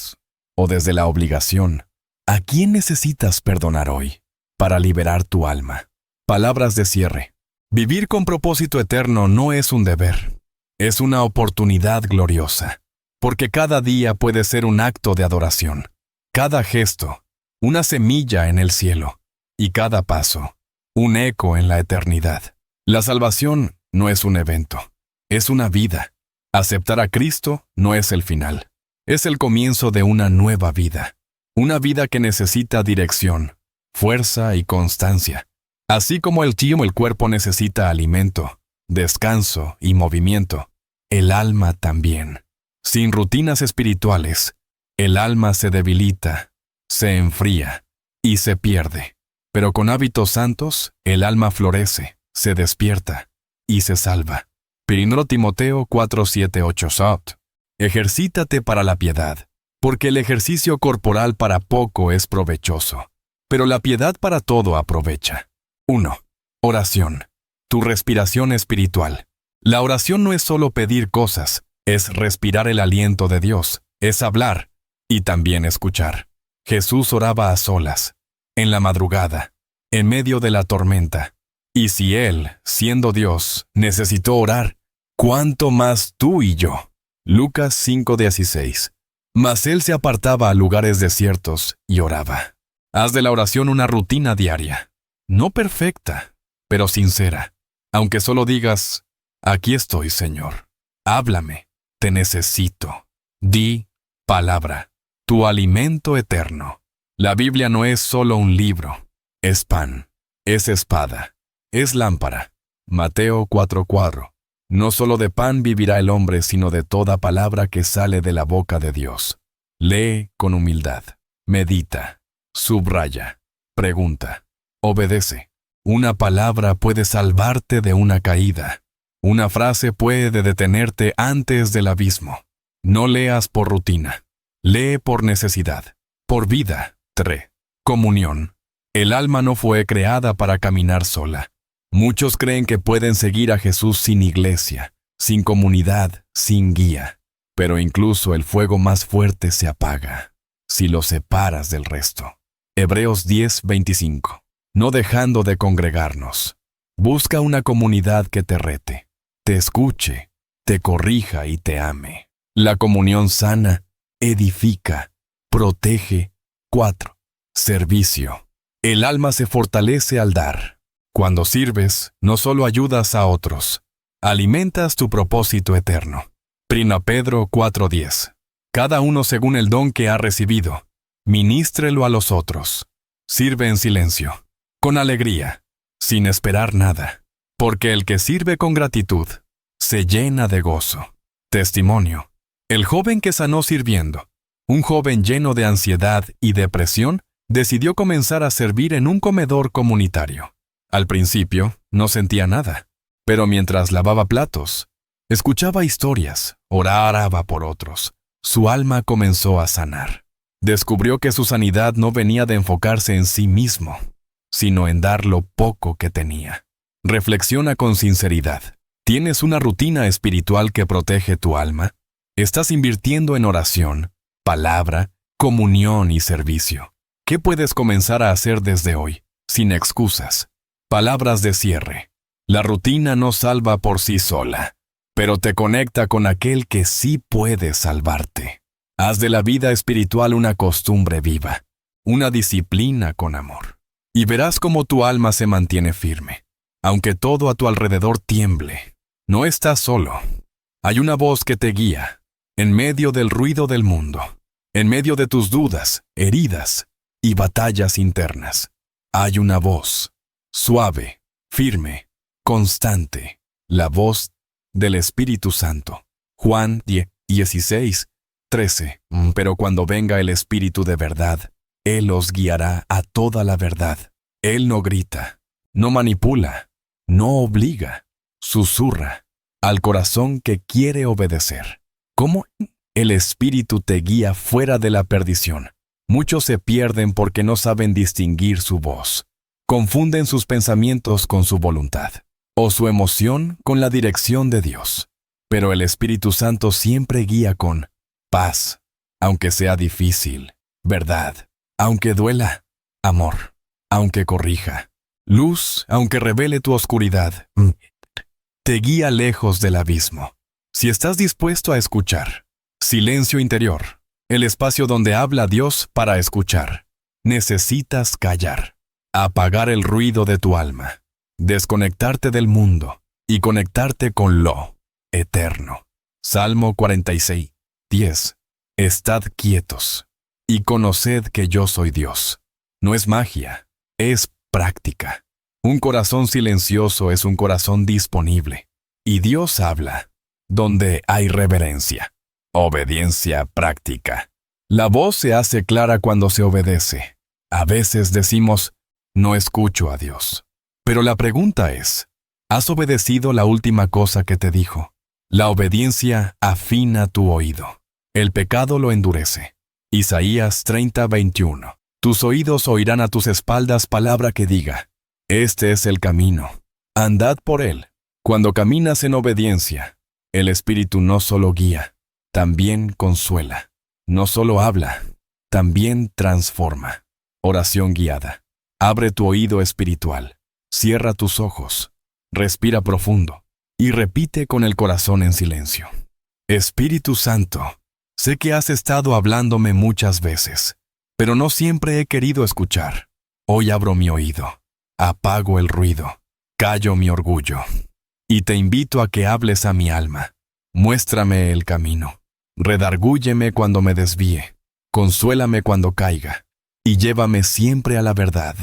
[SPEAKER 1] o desde la obligación? ¿A quién necesitas perdonar hoy para liberar tu alma? Palabras de cierre. Vivir con propósito eterno no es un deber. Es una oportunidad gloriosa, porque cada día puede ser un acto de adoración, cada gesto, una semilla en el cielo, y cada paso, un eco en la eternidad. La salvación no es un evento, es una vida. Aceptar a Cristo no es el final, es el comienzo de una nueva vida, una vida que necesita dirección, fuerza y constancia. Así como el cuerpo necesita alimento, descanso y movimiento, el alma también. Sin rutinas espirituales, el alma se debilita, se enfría y se pierde. Pero con hábitos santos, el alma florece, se despierta y se salva. 1 Timoteo 4:7-8 Sot. Ejercítate para la piedad, porque el ejercicio corporal para poco es provechoso, pero la piedad para todo aprovecha. 1. Oración. Tu respiración espiritual. La oración no es solo pedir cosas, es respirar el aliento de Dios, es hablar y también escuchar. Jesús oraba a solas, en la madrugada, en medio de la tormenta. Y si Él, siendo Dios, necesitó orar, ¿cuánto más tú y yo? Lucas 5:16. Mas Él se apartaba a lugares desiertos y oraba. Haz de la oración una rutina diaria. No perfecta, pero sincera. Aunque solo digas: aquí estoy, Señor. Háblame, te necesito. Di palabra, tu alimento eterno. La Biblia no es solo un libro, es pan, es espada, es lámpara. Mateo 4:4. No solo de pan vivirá el hombre, sino de toda palabra que sale de la boca de Dios. Lee con humildad, medita, subraya, pregunta. Obedece. Una palabra puede salvarte de una caída. Una frase puede detenerte antes del abismo. No leas por rutina. Lee por necesidad. Por vida. 3. Comunión. El alma no fue creada para caminar sola. Muchos creen que pueden seguir a Jesús sin iglesia, sin comunidad, sin guía. Pero incluso el fuego más fuerte se apaga si lo separas del resto. Hebreos 10:25. No dejando de congregarnos. Busca una comunidad que te rete, te escuche, te corrija y te ame. La comunión sana edifica, protege. 4. Servicio. El alma se fortalece al dar. Cuando sirves, no solo ayudas a otros, alimentas tu propósito eterno. 1 Pedro 4:10. Cada uno según el don que ha recibido, ministrelo a los otros. Sirve en silencio, con alegría, sin esperar nada, porque el que sirve con gratitud se llena de gozo. Testimonio. El joven que sanó sirviendo, un joven lleno de ansiedad y depresión, decidió comenzar a servir en un comedor comunitario. Al principio, no sentía nada, pero mientras lavaba platos, escuchaba historias, oraba por otros, su alma comenzó a sanar. Descubrió que su sanidad no venía de enfocarse en sí mismo, sino en dar lo poco que tenía. Reflexiona con sinceridad. ¿Tienes una rutina espiritual que protege tu alma? ¿Estás invirtiendo en oración, palabra, comunión y servicio? ¿Qué puedes comenzar a hacer desde hoy, sin excusas? Palabras de cierre. La rutina no salva por sí sola, pero te conecta con aquel que sí puede salvarte. Haz de la vida espiritual una costumbre viva, una disciplina con amor, y verás cómo tu alma se mantiene firme. Aunque todo a tu alrededor tiemble, no estás solo. Hay una voz que te guía, en medio del ruido del mundo, en medio de tus dudas, heridas y batallas internas. Hay una voz, suave, firme, constante, la voz del Espíritu Santo. Juan 16:13. Pero cuando venga el Espíritu de verdad, Él os guiará a toda la verdad. Él no grita, no manipula, no obliga, susurra al corazón que quiere obedecer. ¿Cómo el Espíritu te guía fuera de la perdición? Muchos se pierden porque no saben distinguir su voz. Confunden sus pensamientos con su voluntad, o su emoción con la dirección de Dios. Pero el Espíritu Santo siempre guía con paz, aunque sea difícil, verdad, aunque duela, amor, aunque corrija, luz, aunque revele tu oscuridad. Te guía lejos del abismo. Si estás dispuesto a escuchar, silencio interior, el espacio donde habla Dios para escuchar. Necesitas callar, apagar el ruido de tu alma, desconectarte del mundo y conectarte con lo eterno. Salmo 46:10. Estad quietos y conoced que yo soy Dios. No es magia, es práctica. Un corazón silencioso es un corazón disponible. Y Dios habla donde hay reverencia. Obediencia práctica. La voz se hace clara cuando se obedece. A veces decimos, no escucho a Dios. Pero la pregunta es, ¿has obedecido la última cosa que te dijo? La obediencia afina tu oído. El pecado lo endurece. Isaías 30:21. Tus oídos oirán a tus espaldas palabra que diga, este es el camino. Andad por él. Cuando caminas en obediencia, el Espíritu no solo guía, también consuela. No solo habla, también transforma. Oración guiada. Abre tu oído espiritual. Cierra tus ojos. Respira profundo. Y repite con el corazón en silencio. Espíritu Santo, sé que has estado hablándome muchas veces, pero no siempre he querido escuchar. Hoy abro mi oído. Apago el ruido. Callo mi orgullo. Y te invito a que hables a mi alma. Muéstrame el camino. Redargúyeme cuando me desvíe. Consuélame cuando caiga. Y llévame siempre a la verdad.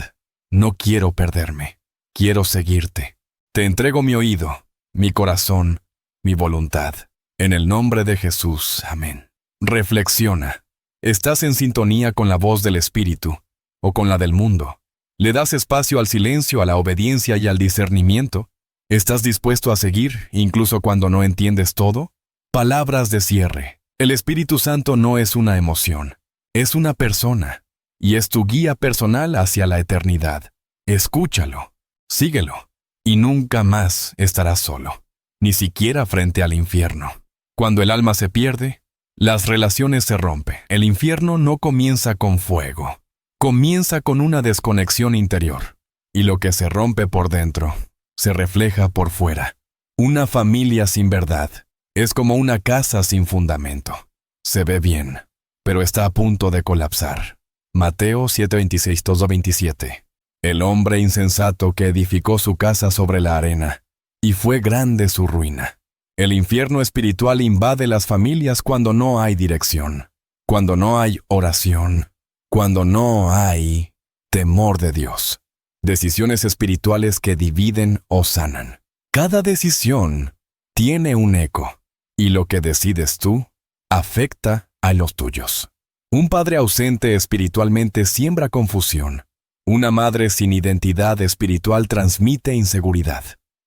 [SPEAKER 1] No quiero perderme. Quiero seguirte. Te entrego mi oído, mi corazón, mi voluntad. En el nombre de Jesús. Amén. Reflexiona. ¿Estás en sintonía con la voz del Espíritu o con la del mundo? ¿Le das espacio al silencio, a la obediencia y al discernimiento? ¿Estás dispuesto a seguir, incluso cuando no entiendes todo? Palabras de cierre. El Espíritu Santo no es una emoción, es una persona, y es tu guía personal hacia la eternidad. Escúchalo, síguelo, y nunca más estarás solo, ni siquiera frente al infierno. Cuando el alma se pierde, las relaciones se rompen. El infierno no comienza con fuego, comienza con una desconexión interior, y lo que se rompe por dentro se refleja por fuera. Una familia sin verdad es como una casa sin fundamento. Se ve bien, pero está a punto de colapsar. Mateo 7:26-27. El hombre insensato que edificó su casa sobre la arena, y fue grande su ruina. El infierno espiritual invade las familias cuando no hay dirección, cuando no hay oración, cuando no hay temor de Dios. Decisiones espirituales que dividen o sanan. Cada decisión tiene un eco, y lo que decides tú afecta a los tuyos. Un padre ausente espiritualmente siembra confusión. Una madre sin identidad espiritual transmite inseguridad.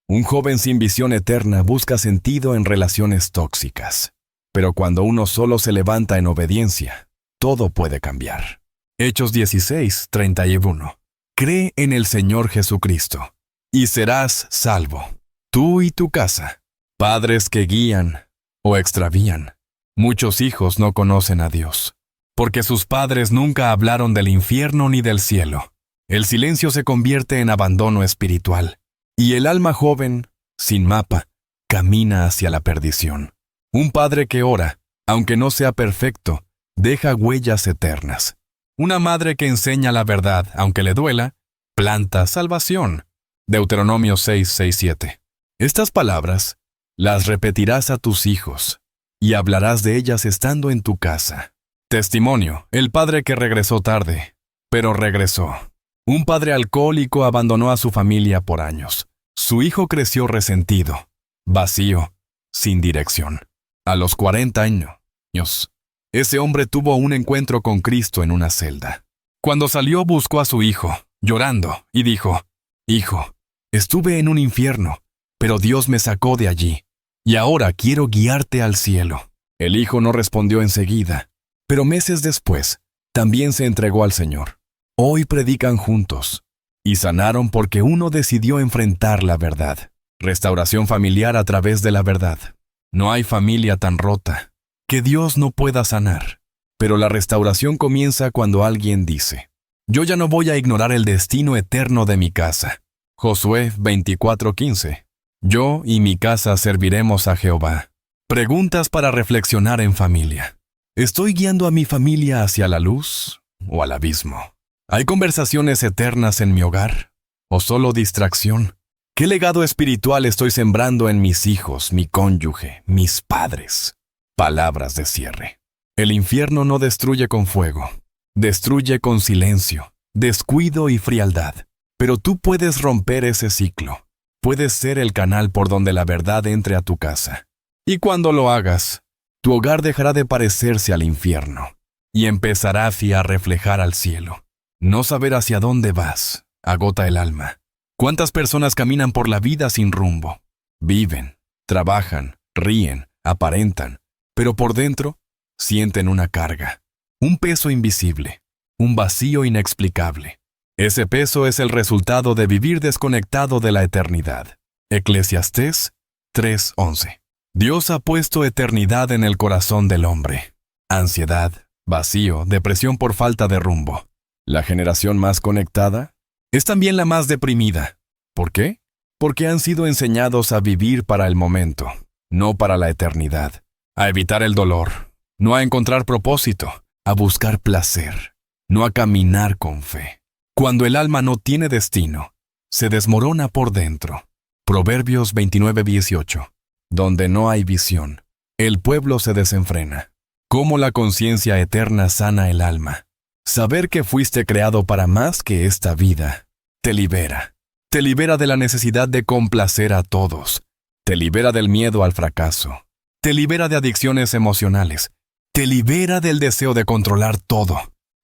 [SPEAKER 1] Un joven sin visión eterna busca sentido en relaciones tóxicas. Pero cuando uno solo se levanta en obediencia, todo puede cambiar. Hechos 16:31. Cree en el Señor Jesucristo, y serás salvo, tú y tu casa. Padres que guían o extravían. Muchos hijos no conocen a Dios, porque sus padres nunca hablaron del infierno ni del cielo. El silencio se convierte en abandono espiritual, y el alma joven, sin mapa, camina hacia la perdición. Un padre que ora, aunque no sea perfecto, deja huellas eternas. Una madre que enseña la verdad, aunque le duela, planta salvación. Deuteronomio 6:7. Estas palabras las repetirás a tus hijos, y hablarás de ellas estando en tu casa. Testimonio: el padre que regresó tarde, pero regresó. Un padre alcohólico abandonó a su familia por años. Su hijo creció resentido, vacío, sin dirección. A los 40 años, ese hombre tuvo un encuentro con Cristo en una celda. Cuando salió, buscó a su hijo, llorando, y dijo: «Hijo, estuve en un infierno, pero Dios me sacó de allí, y ahora quiero guiarte al cielo». El hijo no respondió enseguida, pero meses después, también se entregó al Señor. Hoy predican juntos, y sanaron porque uno decidió enfrentar la verdad. Restauración familiar a través de la verdad. No hay familia tan rota que Dios no pueda sanar. Pero la restauración comienza cuando alguien dice: «Yo ya no voy a ignorar el destino eterno de mi casa». Josué 24:15. Yo y mi casa serviremos a Jehová. Preguntas para reflexionar en familia. ¿Estoy guiando a mi familia hacia la luz o al abismo? ¿Hay conversaciones eternas en mi hogar o solo distracción? ¿Qué legado espiritual estoy sembrando en mis hijos, mi cónyuge, mis padres? Palabras de cierre. El infierno no destruye con fuego, destruye con silencio, descuido y frialdad. Pero tú puedes romper ese ciclo. Puedes ser el canal por donde la verdad entre a tu casa. Y cuando lo hagas, tu hogar dejará de parecerse al infierno y empezará a reflejar al cielo. No saber hacia dónde vas agota el alma. ¿Cuántas personas caminan por la vida sin rumbo? Viven, trabajan, ríen, aparentan, pero por dentro sienten una carga, un peso invisible, un vacío inexplicable. Ese peso es el resultado de vivir desconectado de la eternidad. Eclesiastés 3:11. Dios ha puesto eternidad en el corazón del hombre. Ansiedad, vacío, depresión por falta de rumbo. La generación más conectada es también la más deprimida. ¿Por qué? Porque han sido enseñados a vivir para el momento, no para la eternidad. A evitar el dolor, no a encontrar propósito, a buscar placer, no a caminar con fe. Cuando el alma no tiene destino, se desmorona por dentro. Proverbios 29:18. Donde no hay visión, el pueblo se desenfrena. Cómo la conciencia eterna sana el alma. Saber que fuiste creado para más que esta vida te libera. Te libera de la necesidad de complacer a todos. Te libera del miedo al fracaso. Te libera de adicciones emocionales. Te libera del deseo de controlar todo.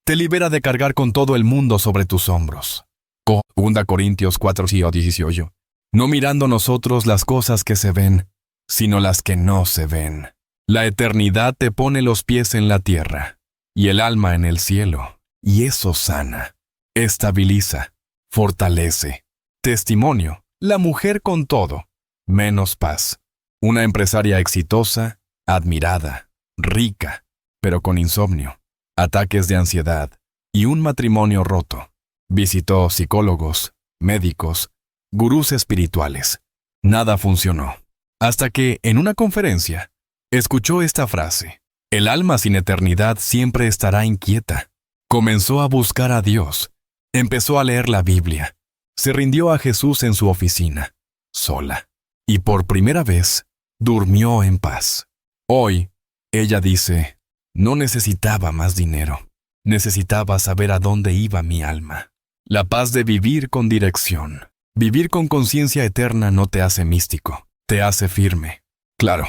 [SPEAKER 1] Te libera de cargar con todo el mundo sobre tus hombros. 2 Corintios 4:18. No mirando nosotros las cosas que se ven, sino las que no se ven. La eternidad te pone los pies en la tierra y el alma en el cielo, y eso sana, estabiliza, fortalece. Testimonio: la mujer con todo, menos paz. Una empresaria exitosa, admirada, rica, pero con insomnio, ataques de ansiedad y un matrimonio roto. Visitó psicólogos, médicos, gurús espirituales. Nada funcionó. Hasta que, en una conferencia, escuchó esta frase: el alma sin eternidad siempre estará inquieta. Comenzó a buscar a Dios. Empezó a leer la Biblia. Se rindió a Jesús en su oficina, sola. Y por primera vez, durmió en paz. Hoy, ella dice: no necesitaba más dinero. Necesitaba saber a dónde iba mi alma. La paz de vivir con dirección. Vivir con conciencia eterna no te hace místico, te hace firme. Claro,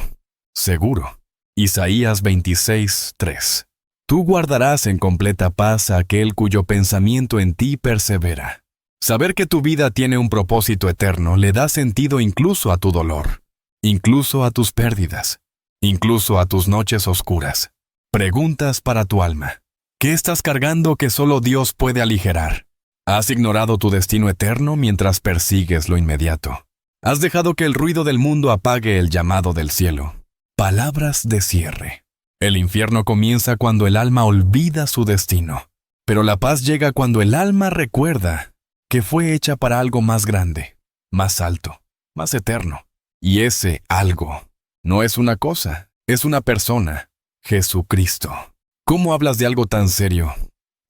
[SPEAKER 1] seguro. Isaías 26:3. Tú guardarás en completa paz a aquel cuyo pensamiento en ti persevera. Saber que tu vida tiene un propósito eterno le da sentido incluso a tu dolor, incluso a tus pérdidas, incluso a tus noches oscuras. Preguntas para tu alma. ¿Qué estás cargando que solo Dios puede aligerar? Has ignorado tu destino eterno mientras persigues lo inmediato. Has dejado que el ruido del mundo apague el llamado del cielo. Palabras de cierre. El infierno comienza cuando el alma olvida su destino, pero la paz llega cuando el alma recuerda que fue hecha para algo más grande, más alto, más eterno. Y ese algo no es una cosa, es una persona, Jesucristo. ¿Cómo hablas de algo tan serio,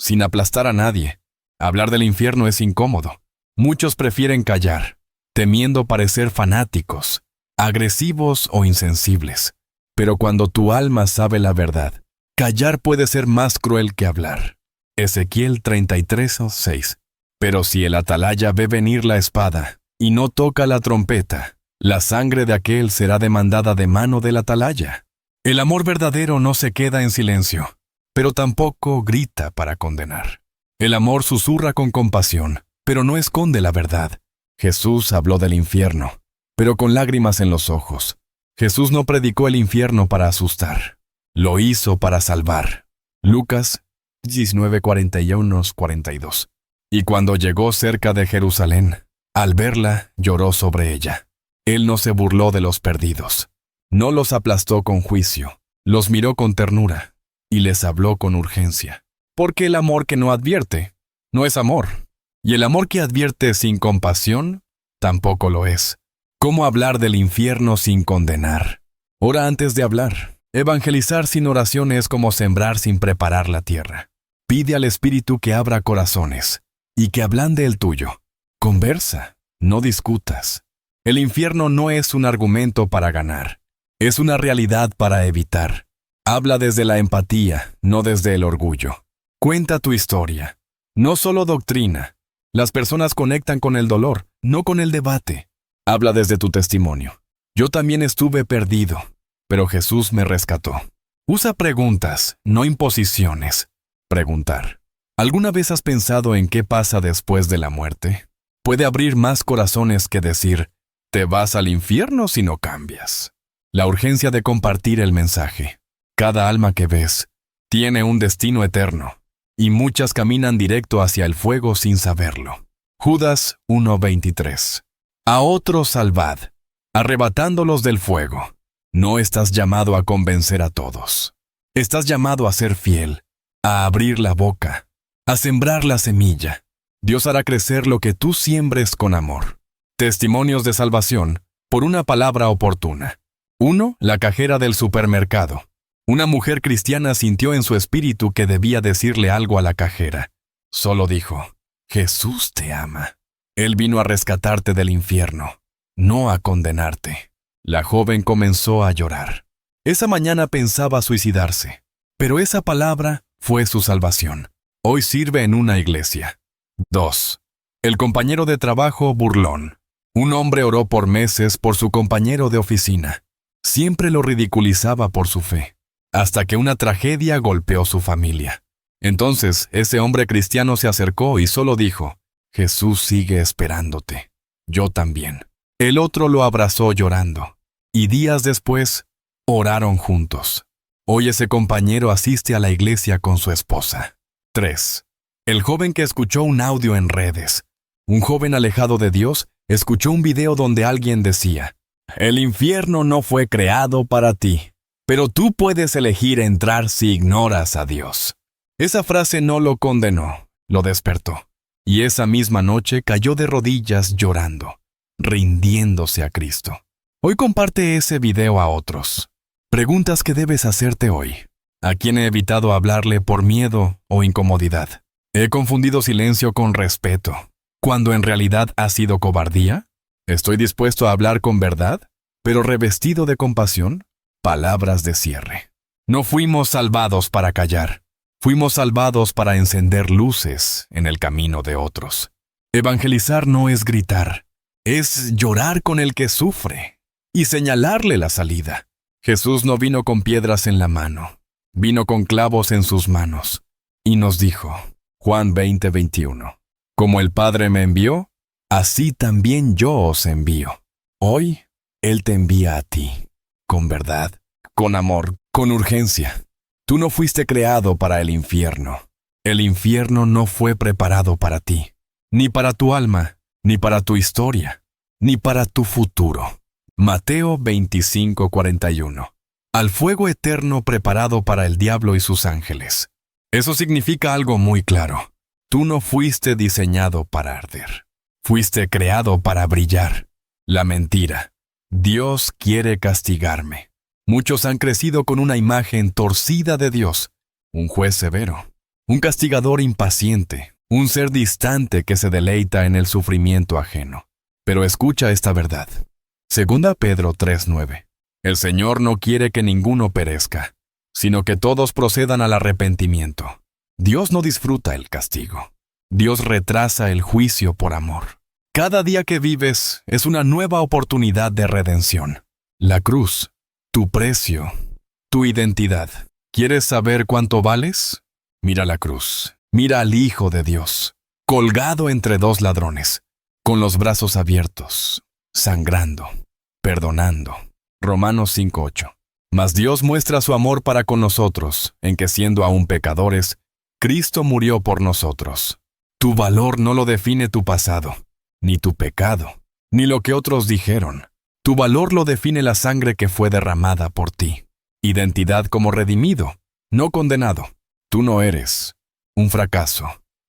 [SPEAKER 1] sin aplastar a nadie? Hablar del infierno es incómodo. Muchos prefieren callar, temiendo parecer fanáticos, agresivos o insensibles. Pero cuando tu alma sabe la verdad, callar puede ser más cruel que hablar. Ezequiel 33:6. Pero si el atalaya ve venir la espada y no toca la trompeta, la sangre de aquel será demandada de mano del atalaya. El amor verdadero no se queda en silencio, pero tampoco grita para condenar. El amor susurra con compasión, pero no esconde la verdad. Jesús habló del infierno, pero con lágrimas en los ojos. Jesús no predicó el infierno para asustar, lo hizo para salvar. Lucas 19:41-42. Y cuando llegó cerca de Jerusalén, al verla, lloró sobre ella. Él no se burló de los perdidos, no los aplastó con juicio, los miró con ternura y les habló con urgencia. Porque el amor que no advierte, no es amor, y el amor que advierte sin compasión, tampoco lo es. ¿Cómo hablar del infierno sin condenar? Ora antes de hablar. Evangelizar sin oración es como sembrar sin preparar la tierra. Pide al Espíritu que abra corazones y que ablande el tuyo. Conversa, no discutas. El infierno no es un argumento para ganar, es una realidad para evitar. Habla desde la empatía, no desde el orgullo. Cuenta tu historia, no solo doctrina. Las personas conectan con el dolor, no con el debate. Habla desde tu testimonio. Yo también estuve perdido, pero Jesús me rescató. Usa preguntas, no imposiciones. Preguntar. ¿Alguna vez has pensado en qué pasa después de la muerte? Puede abrir más corazones que decir, te vas al infierno si no cambias. La urgencia de compartir el mensaje. Cada alma que ves tiene un destino eterno, y muchas caminan directo hacia el fuego sin saberlo. Judas 1:23. A otros salvad, arrebatándolos del fuego. No estás llamado a convencer a todos. Estás llamado a ser fiel, a abrir la boca, a sembrar la semilla. Dios hará crecer lo que tú siembres con amor. Testimonios de salvación por una palabra oportuna. 1. La cajera del supermercado. Una mujer cristiana sintió en su espíritu que debía decirle algo a la cajera. Solo dijo, Jesús te ama. Él vino a rescatarte del infierno, no a condenarte. La joven comenzó a llorar. Esa mañana pensaba suicidarse, pero esa palabra fue su salvación. Hoy sirve en una iglesia. 2. El compañero de trabajo burlón. Un hombre oró por meses por su compañero de oficina. Siempre lo ridiculizaba por su fe, hasta que una tragedia golpeó su familia. Entonces, ese hombre cristiano se acercó y solo dijo, Jesús sigue esperándote. Yo también. El otro lo abrazó llorando, y días después, oraron juntos. Hoy ese compañero asiste a la iglesia con su esposa. 3. El joven que escuchó un audio en redes. Un joven alejado de Dios escuchó un video donde alguien decía, el infierno no fue creado para ti, pero tú puedes elegir entrar si ignoras a Dios. Esa frase no lo condenó, lo despertó. Y esa misma noche cayó de rodillas llorando, rindiéndose a Cristo. Hoy comparte ese video a otros. Preguntas que debes hacerte hoy. ¿A quién he evitado hablarle por miedo o incomodidad? ¿He confundido silencio con respeto, cuando en realidad ha sido cobardía? ¿Estoy dispuesto a hablar con verdad, pero revestido de compasión? Palabras de cierre. No fuimos salvados para callar. Fuimos salvados para encender luces en el camino de otros. Evangelizar no es gritar, es llorar con el que sufre y señalarle la salida. Jesús no vino con piedras en la mano, vino con clavos en sus manos y nos dijo, Juan 20:21, como el Padre me envió, así también yo os envío. Hoy, Él te envía a ti, con verdad, con amor, con urgencia. Tú no fuiste creado para el infierno. El infierno no fue preparado para ti, ni para tu alma, ni para tu historia, ni para tu futuro. Mateo 25:41. Al fuego eterno preparado para el diablo y sus ángeles. Eso significa algo muy claro. Tú no fuiste diseñado para arder. Fuiste creado para brillar. La mentira. Dios quiere castigarme. Muchos han crecido con una imagen torcida de Dios, un juez severo, un castigador impaciente, un ser distante que se deleita en el sufrimiento ajeno. Pero escucha esta verdad. 2 Pedro 3:9. El Señor no quiere que ninguno perezca, sino que todos procedan al arrepentimiento. Dios no disfruta el castigo. Dios retrasa el juicio por amor. Cada día que vives es una nueva oportunidad de redención. La cruz, tu precio, tu identidad. ¿Quieres saber cuánto vales? Mira la cruz. Mira al Hijo de Dios, colgado entre dos ladrones, con los brazos abiertos, sangrando, perdonando. Romanos 5:8. Mas Dios muestra su amor para con nosotros, en que siendo aún pecadores, Cristo murió por nosotros. Tu valor no lo define tu pasado, ni tu pecado, ni lo que otros dijeron. Tu valor lo define la sangre que fue derramada por ti. Identidad como redimido, no condenado. Tú no eres un fracaso,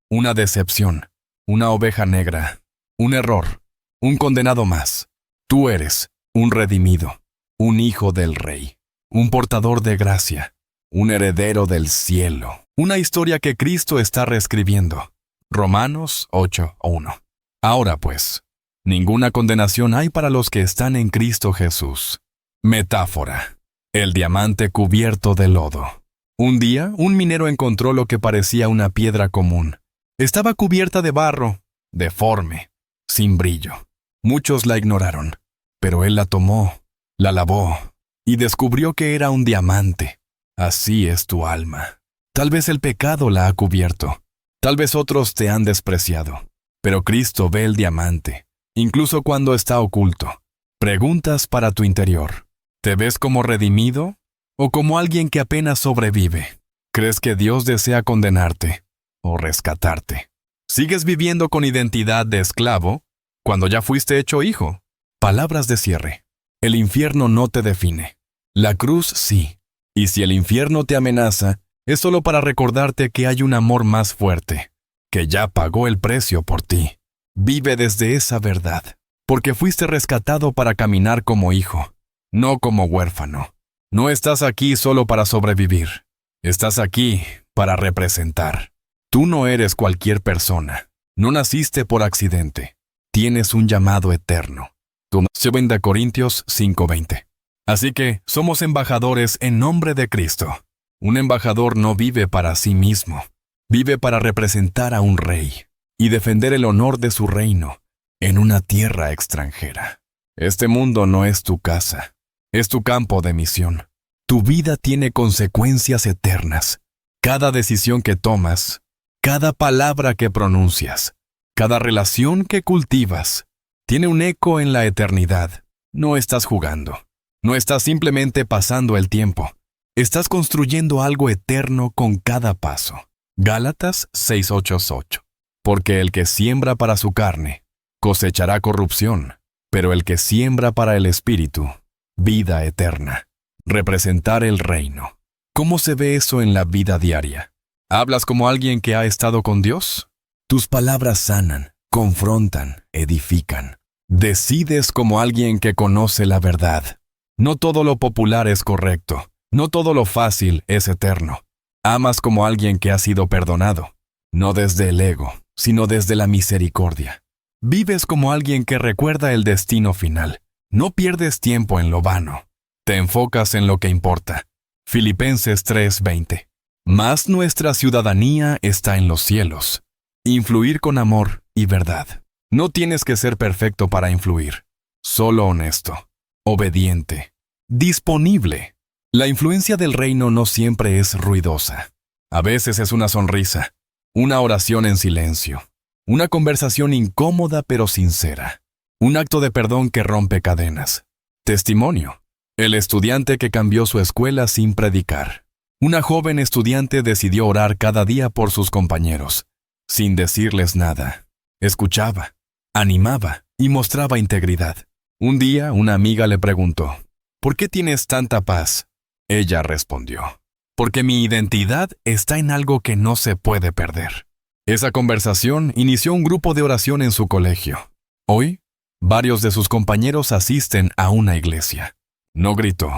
[SPEAKER 1] una decepción, una oveja negra, un error, un condenado más. Tú eres un redimido, un hijo del Rey, un portador de gracia, un heredero del cielo, una historia que Cristo está reescribiendo. Romanos 8:1. Ahora pues, ninguna condenación hay para los que están en Cristo Jesús. Metáfora. El diamante cubierto de lodo. Un día, un minero encontró lo que parecía una piedra común. Estaba cubierta de barro, deforme, sin brillo. Muchos la ignoraron, pero él la tomó, la lavó, y descubrió que era un diamante. Así es tu alma. Tal vez el pecado la ha cubierto. Tal vez otros te han despreciado. Pero Cristo ve el diamante, incluso cuando está oculto. Preguntas para tu interior. ¿Te ves como redimido o como alguien que apenas sobrevive? ¿Crees que Dios desea condenarte o rescatarte? ¿Sigues viviendo con identidad de esclavo cuando ya fuiste hecho hijo? Palabras de cierre. El infierno no te define. La cruz sí. Y si el infierno te amenaza, es solo para recordarte que hay un amor más fuerte, que ya pagó el precio por ti. Vive desde esa verdad, porque fuiste rescatado para caminar como hijo, no como huérfano. No estás aquí solo para sobrevivir. Estás aquí para representar. Tú no eres cualquier persona. No naciste por accidente. Tienes un llamado eterno. 2 Corintios 5:20. Así que somos embajadores en nombre de Cristo. Un embajador no vive para sí mismo. Vive para representar a un rey y defender el honor de su reino en una tierra extranjera. Este mundo no es tu casa. Es tu campo de misión. Tu vida tiene consecuencias eternas. Cada decisión que tomas, cada palabra que pronuncias, cada relación que cultivas, tiene un eco en la eternidad. No estás jugando. No estás simplemente pasando el tiempo. Estás construyendo algo eterno con cada paso. Gálatas 6:8. Porque el que siembra para su carne, cosechará corrupción, pero el que siembra para el Espíritu, vida eterna. Representar el reino. ¿Cómo se ve eso en la vida diaria? ¿Hablas como alguien que ha estado con Dios? Tus palabras sanan, confrontan, edifican. Decides como alguien que conoce la verdad. No todo lo popular es correcto. No todo lo fácil es eterno. Amas como alguien que ha sido perdonado. No desde el ego, sino desde la misericordia. Vives como alguien que recuerda el destino final. No pierdes tiempo en lo vano. Te enfocas en lo que importa. Filipenses 3:20. Mas nuestra ciudadanía está en los cielos. Influir con amor y verdad. No tienes que ser perfecto para influir. Solo honesto, obediente, disponible. La influencia del reino no siempre es ruidosa. A veces es una sonrisa, una oración en silencio, una conversación incómoda pero sincera, un acto de perdón que rompe cadenas. Testimonio. El estudiante que cambió su escuela sin predicar. Una joven estudiante decidió orar cada día por sus compañeros, sin decirles nada. Escuchaba, animaba y mostraba integridad. Un día, una amiga le preguntó, ¿por qué tienes tanta paz? Ella respondió, porque mi identidad está en algo que no se puede perder. Esa conversación inició un grupo de oración en su colegio. Hoy, varios de sus compañeros asisten a una iglesia. No gritó,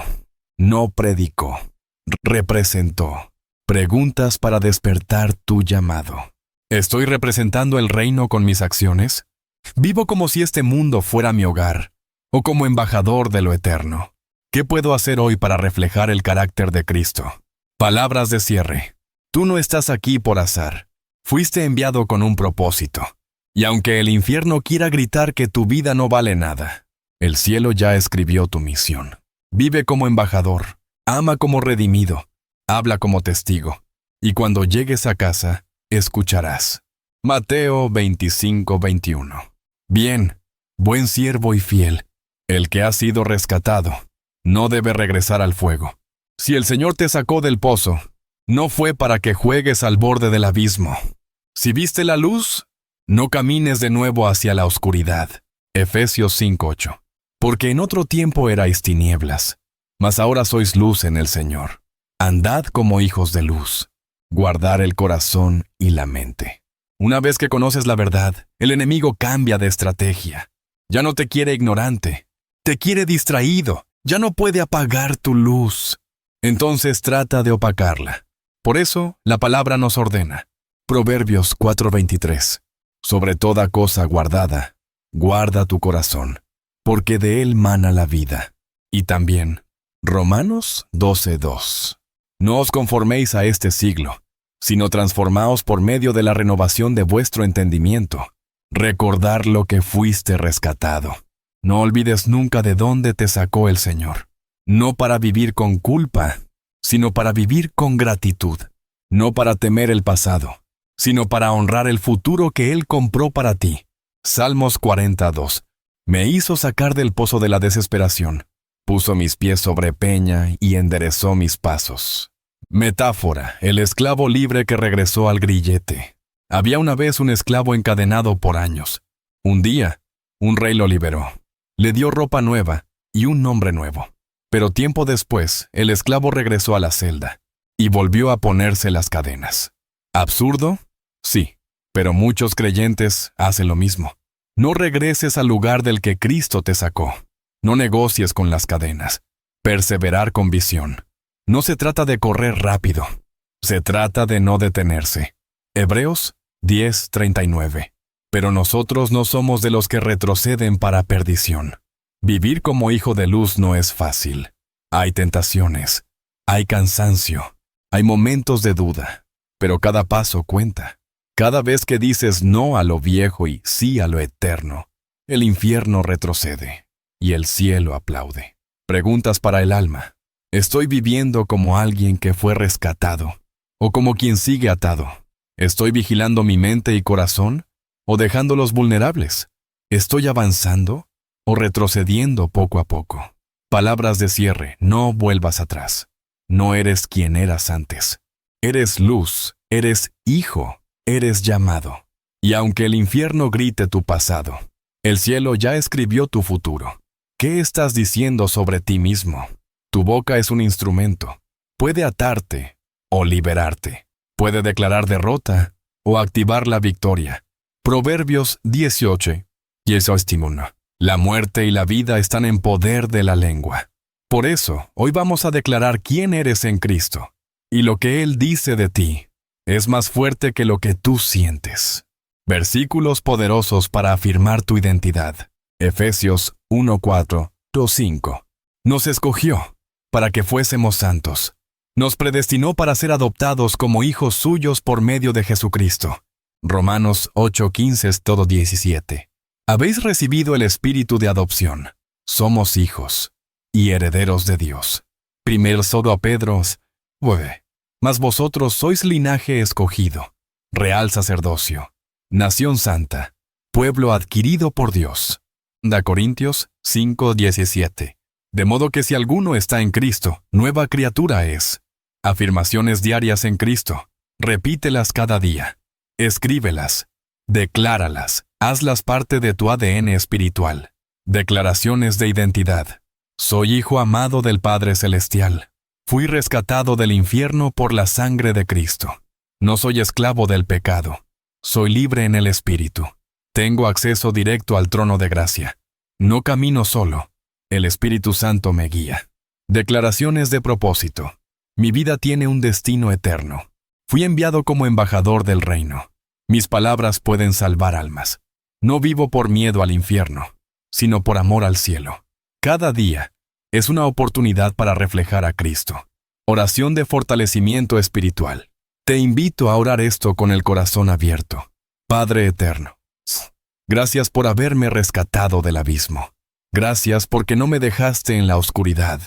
[SPEAKER 1] no predicó, representó. Preguntas para despertar tu llamado. ¿Estoy representando el reino con mis acciones? ¿Vivo como si este mundo fuera mi hogar o como embajador de lo eterno? ¿Qué puedo hacer hoy para reflejar el carácter de Cristo? Palabras de cierre. Tú no estás aquí por azar. Fuiste enviado con un propósito. Y aunque el infierno quiera gritar que tu vida no vale nada, el cielo ya escribió tu misión. Vive como embajador, ama como redimido, habla como testigo, y cuando llegues a casa, escucharás. Mateo 25:21. Bien, buen siervo y fiel, el que ha sido rescatado, no debe regresar al fuego. Si el Señor te sacó del pozo, no fue para que juegues al borde del abismo. Si viste la luz, no camines de nuevo hacia la oscuridad. Efesios 5:8. Porque en otro tiempo erais tinieblas, mas ahora sois luz en el Señor. Andad como hijos de luz. Guardar el corazón y la mente. Una vez que conoces la verdad, el enemigo cambia de estrategia. Ya no te quiere ignorante, te quiere distraído, ya no puede apagar tu luz. Entonces trata de opacarla. Por eso, la palabra nos ordena. Proverbios 4:23. Sobre toda cosa guardada, guarda tu corazón, porque de él mana la vida. Y también, Romanos 12:2. No os conforméis a este siglo, sino transformaos por medio de la renovación de vuestro entendimiento. Recordar lo que fuiste rescatado. No olvides nunca de dónde te sacó el Señor. No para vivir con culpa, sino para vivir con gratitud. No para temer el pasado, sino para honrar el futuro que Él compró para ti. Salmos 42. Me hizo sacar del pozo de la desesperación. Puso mis pies sobre peña y enderezó mis pasos. Metáfora, el esclavo libre que regresó al grillete. Había una vez un esclavo encadenado por años. Un día, un rey lo liberó. Le dio ropa nueva y un nombre nuevo. Pero tiempo después, el esclavo regresó a la celda y volvió a ponerse las cadenas. ¿Absurdo? Sí, pero muchos creyentes hacen lo mismo. No regreses al lugar del que Cristo te sacó. No negocies con las cadenas. Perseverar con visión. No se trata de correr rápido. Se trata de no detenerse. Hebreos 10:39. Pero nosotros no somos de los que retroceden para perdición. Vivir como hijo de luz no es fácil. Hay tentaciones, hay cansancio, hay momentos de duda, pero cada paso cuenta. Cada vez que dices no a lo viejo y sí a lo eterno, el infierno retrocede y el cielo aplaude. Preguntas para el alma. ¿Estoy viviendo como alguien que fue rescatado o como quien sigue atado? ¿Estoy vigilando mi mente y corazón o dejándolos vulnerables? ¿Estoy avanzando o retrocediendo poco a poco? Palabras de cierre, no vuelvas atrás. No eres quien eras antes. Eres luz, eres hijo, eres llamado. Y aunque el infierno grite tu pasado, el cielo ya escribió tu futuro. ¿Qué estás diciendo sobre ti mismo? Tu boca es un instrumento. Puede atarte o liberarte. Puede declarar derrota o activar la victoria. Proverbios 18:10. La muerte y la vida están en poder de la lengua. Por eso, hoy vamos a declarar quién eres en Cristo. Y lo que Él dice de ti es más fuerte que lo que tú sientes. Versículos poderosos para afirmar tu identidad. Efesios 1:4-5. Nos escogió para que fuésemos santos. Nos predestinó para ser adoptados como hijos suyos por medio de Jesucristo. Romanos 8:15-17. Habéis recibido el espíritu de adopción. Somos hijos y herederos de Dios. 1 Pedro 9. Mas vosotros sois linaje escogido, real sacerdocio, nación santa, pueblo adquirido por Dios. 2 Corintios 5:17. De modo que si alguno está en Cristo, nueva criatura es. Afirmaciones diarias en Cristo. Repítelas cada día. Escríbelas. Decláralas. Hazlas parte de tu ADN espiritual. Declaraciones de identidad. Soy hijo amado del Padre Celestial. Fui rescatado del infierno por la sangre de Cristo. No soy esclavo del pecado. Soy libre en el Espíritu. Tengo acceso directo al trono de gracia. No camino solo. El Espíritu Santo me guía. Declaraciones de propósito. Mi vida tiene un destino eterno. Fui enviado como embajador del reino. Mis palabras pueden salvar almas. No vivo por miedo al infierno, sino por amor al cielo. Cada día es una oportunidad para reflejar a Cristo. Oración de fortalecimiento espiritual. Te invito a orar esto con el corazón abierto. Padre eterno, gracias por haberme rescatado del abismo. Gracias porque no me dejaste en la oscuridad.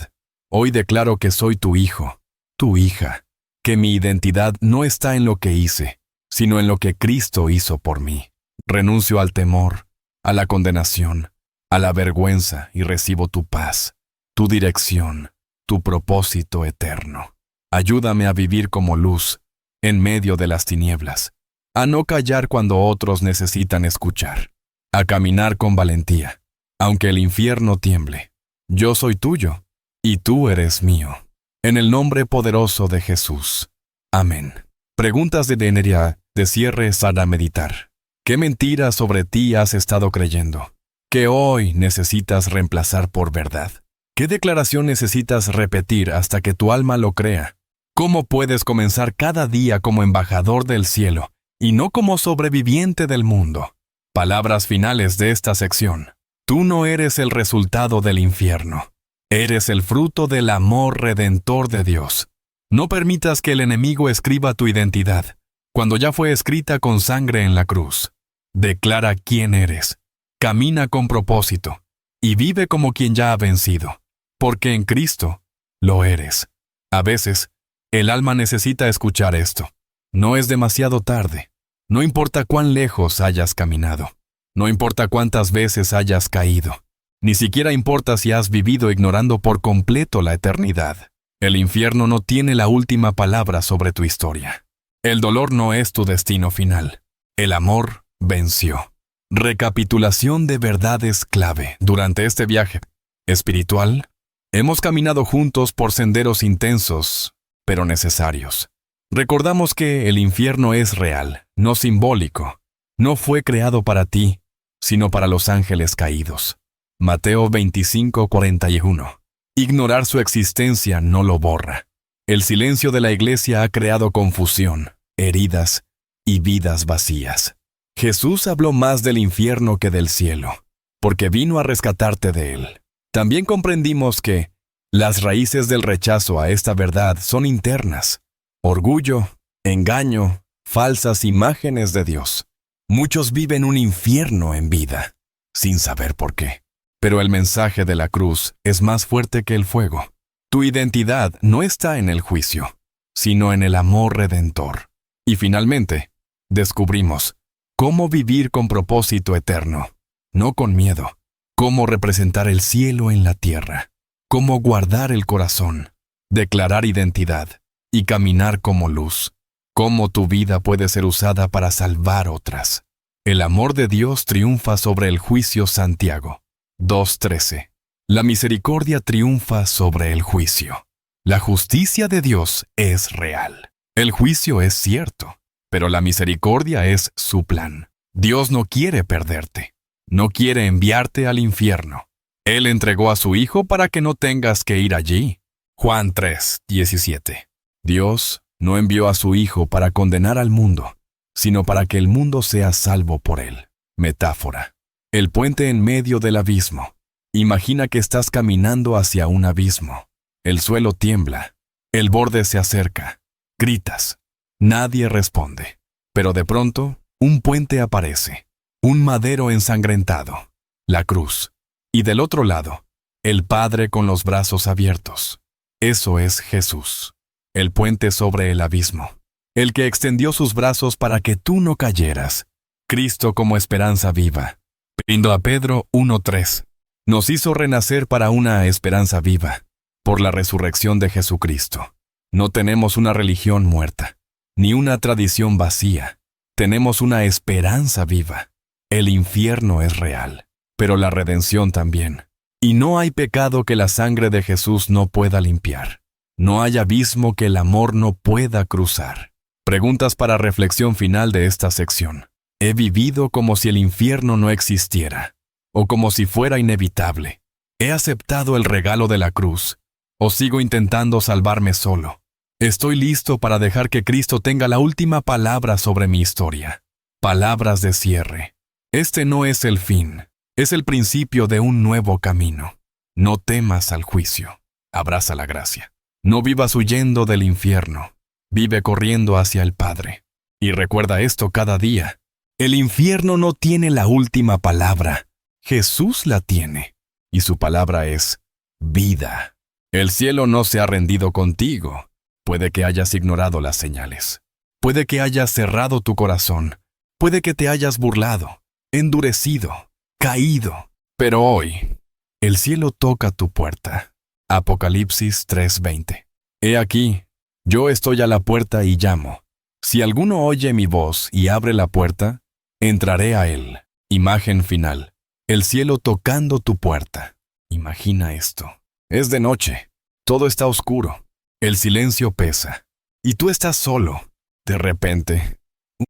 [SPEAKER 1] Hoy declaro que soy tu hijo, tu hija, que mi identidad no está en lo que hice, sino en lo que Cristo hizo por mí. Renuncio al temor, a la condenación, a la vergüenza y recibo tu paz, tu dirección, tu propósito eterno. Ayúdame a vivir como luz en medio de las tinieblas, a no callar cuando otros necesitan escuchar, a caminar con valentía, aunque el infierno tiemble. Yo soy tuyo y tú eres mío. En el nombre poderoso de Jesús. Amén. Preguntas de Deneria de cierre para meditar. ¿Qué mentira sobre ti has estado creyendo? ¿Qué hoy necesitas reemplazar por verdad? ¿Qué declaración necesitas repetir hasta que tu alma lo crea? ¿Cómo puedes comenzar cada día como embajador del cielo y no como sobreviviente del mundo? Palabras finales de esta sección. Tú no eres el resultado del infierno. Eres el fruto del amor redentor de Dios. No permitas que el enemigo escriba tu identidad, cuando ya fue escrita con sangre en la cruz. Declara quién eres. Camina con propósito y vive como quien ya ha vencido, porque en Cristo lo eres. A veces, el alma necesita escuchar esto. No es demasiado tarde. No importa cuán lejos hayas caminado. No importa cuántas veces hayas caído. Ni siquiera importa si has vivido ignorando por completo la eternidad. El infierno no tiene la última palabra sobre tu historia. El dolor no es tu destino final. El amor venció. Recapitulación de verdades clave. Durante este viaje espiritual, hemos caminado juntos por senderos intensos, pero necesarios. Recordamos que el infierno es real, no simbólico. No fue creado para ti, sino para los ángeles caídos. Mateo 25:41. Ignorar su existencia no lo borra. El silencio de la iglesia ha creado confusión, heridas y vidas vacías. Jesús habló más del infierno que del cielo, porque vino a rescatarte de él. También comprendimos que las raíces del rechazo a esta verdad son internas: orgullo, engaño, falsas imágenes de Dios. Muchos viven un infierno en vida, sin saber por qué. Pero el mensaje de la cruz es más fuerte que el fuego. Tu identidad no está en el juicio, sino en el amor redentor. Y finalmente, descubrimos cómo vivir con propósito eterno, no con miedo. Cómo representar el cielo en la tierra. Cómo guardar el corazón, declarar identidad y caminar como luz. Cómo tu vida puede ser usada para salvar otras. El amor de Dios triunfa sobre el juicio. Santiago 2:13. La misericordia triunfa sobre el juicio. La justicia de Dios es real. El juicio es cierto, pero la misericordia es su plan. Dios no quiere perderte. No quiere enviarte al infierno. Él entregó a su Hijo para que no tengas que ir allí. Juan 3:17. Dios no envió a su Hijo para condenar al mundo, sino para que el mundo sea salvo por él. Metáfora. El puente en medio del abismo. Imagina que estás caminando hacia un abismo. El suelo tiembla. El borde se acerca. Gritas. Nadie responde. Pero de pronto, un puente aparece. Un madero ensangrentado. La cruz. Y del otro lado, el Padre con los brazos abiertos. Eso es Jesús. El puente sobre el abismo. El que extendió sus brazos para que tú no cayeras. Cristo como esperanza viva. Primera a Pedro 1:3. Nos hizo renacer para una esperanza viva, por la resurrección de Jesucristo. No tenemos una religión muerta, ni una tradición vacía. Tenemos una esperanza viva. El infierno es real, pero la redención también. Y no hay pecado que la sangre de Jesús no pueda limpiar. No hay abismo que el amor no pueda cruzar. Preguntas para reflexión final de esta sección. ¿He vivido como si el infierno no existiera, o como si fuera inevitable? ¿He aceptado el regalo de la cruz, o sigo intentando salvarme solo? Estoy listo para dejar que Cristo tenga la última palabra sobre mi historia. Palabras de cierre. Este no es el fin, es el principio de un nuevo camino. No temas al juicio. Abraza la gracia. No vivas huyendo del infierno. Vive corriendo hacia el Padre. Y recuerda esto cada día. El infierno no tiene la última palabra. Jesús la tiene. Y su palabra es vida. El cielo no se ha rendido contigo. Puede que hayas ignorado las señales. Puede que hayas cerrado tu corazón. Puede que te hayas burlado, endurecido, caído. Pero hoy, el cielo toca tu puerta. Apocalipsis 3:20. He aquí, yo estoy a la puerta y llamo. Si alguno oye mi voz y abre la puerta, entraré a él. Imagen final. El cielo tocando tu puerta. Imagina esto. Es de noche. Todo está oscuro. El silencio pesa. Y tú estás solo. De repente,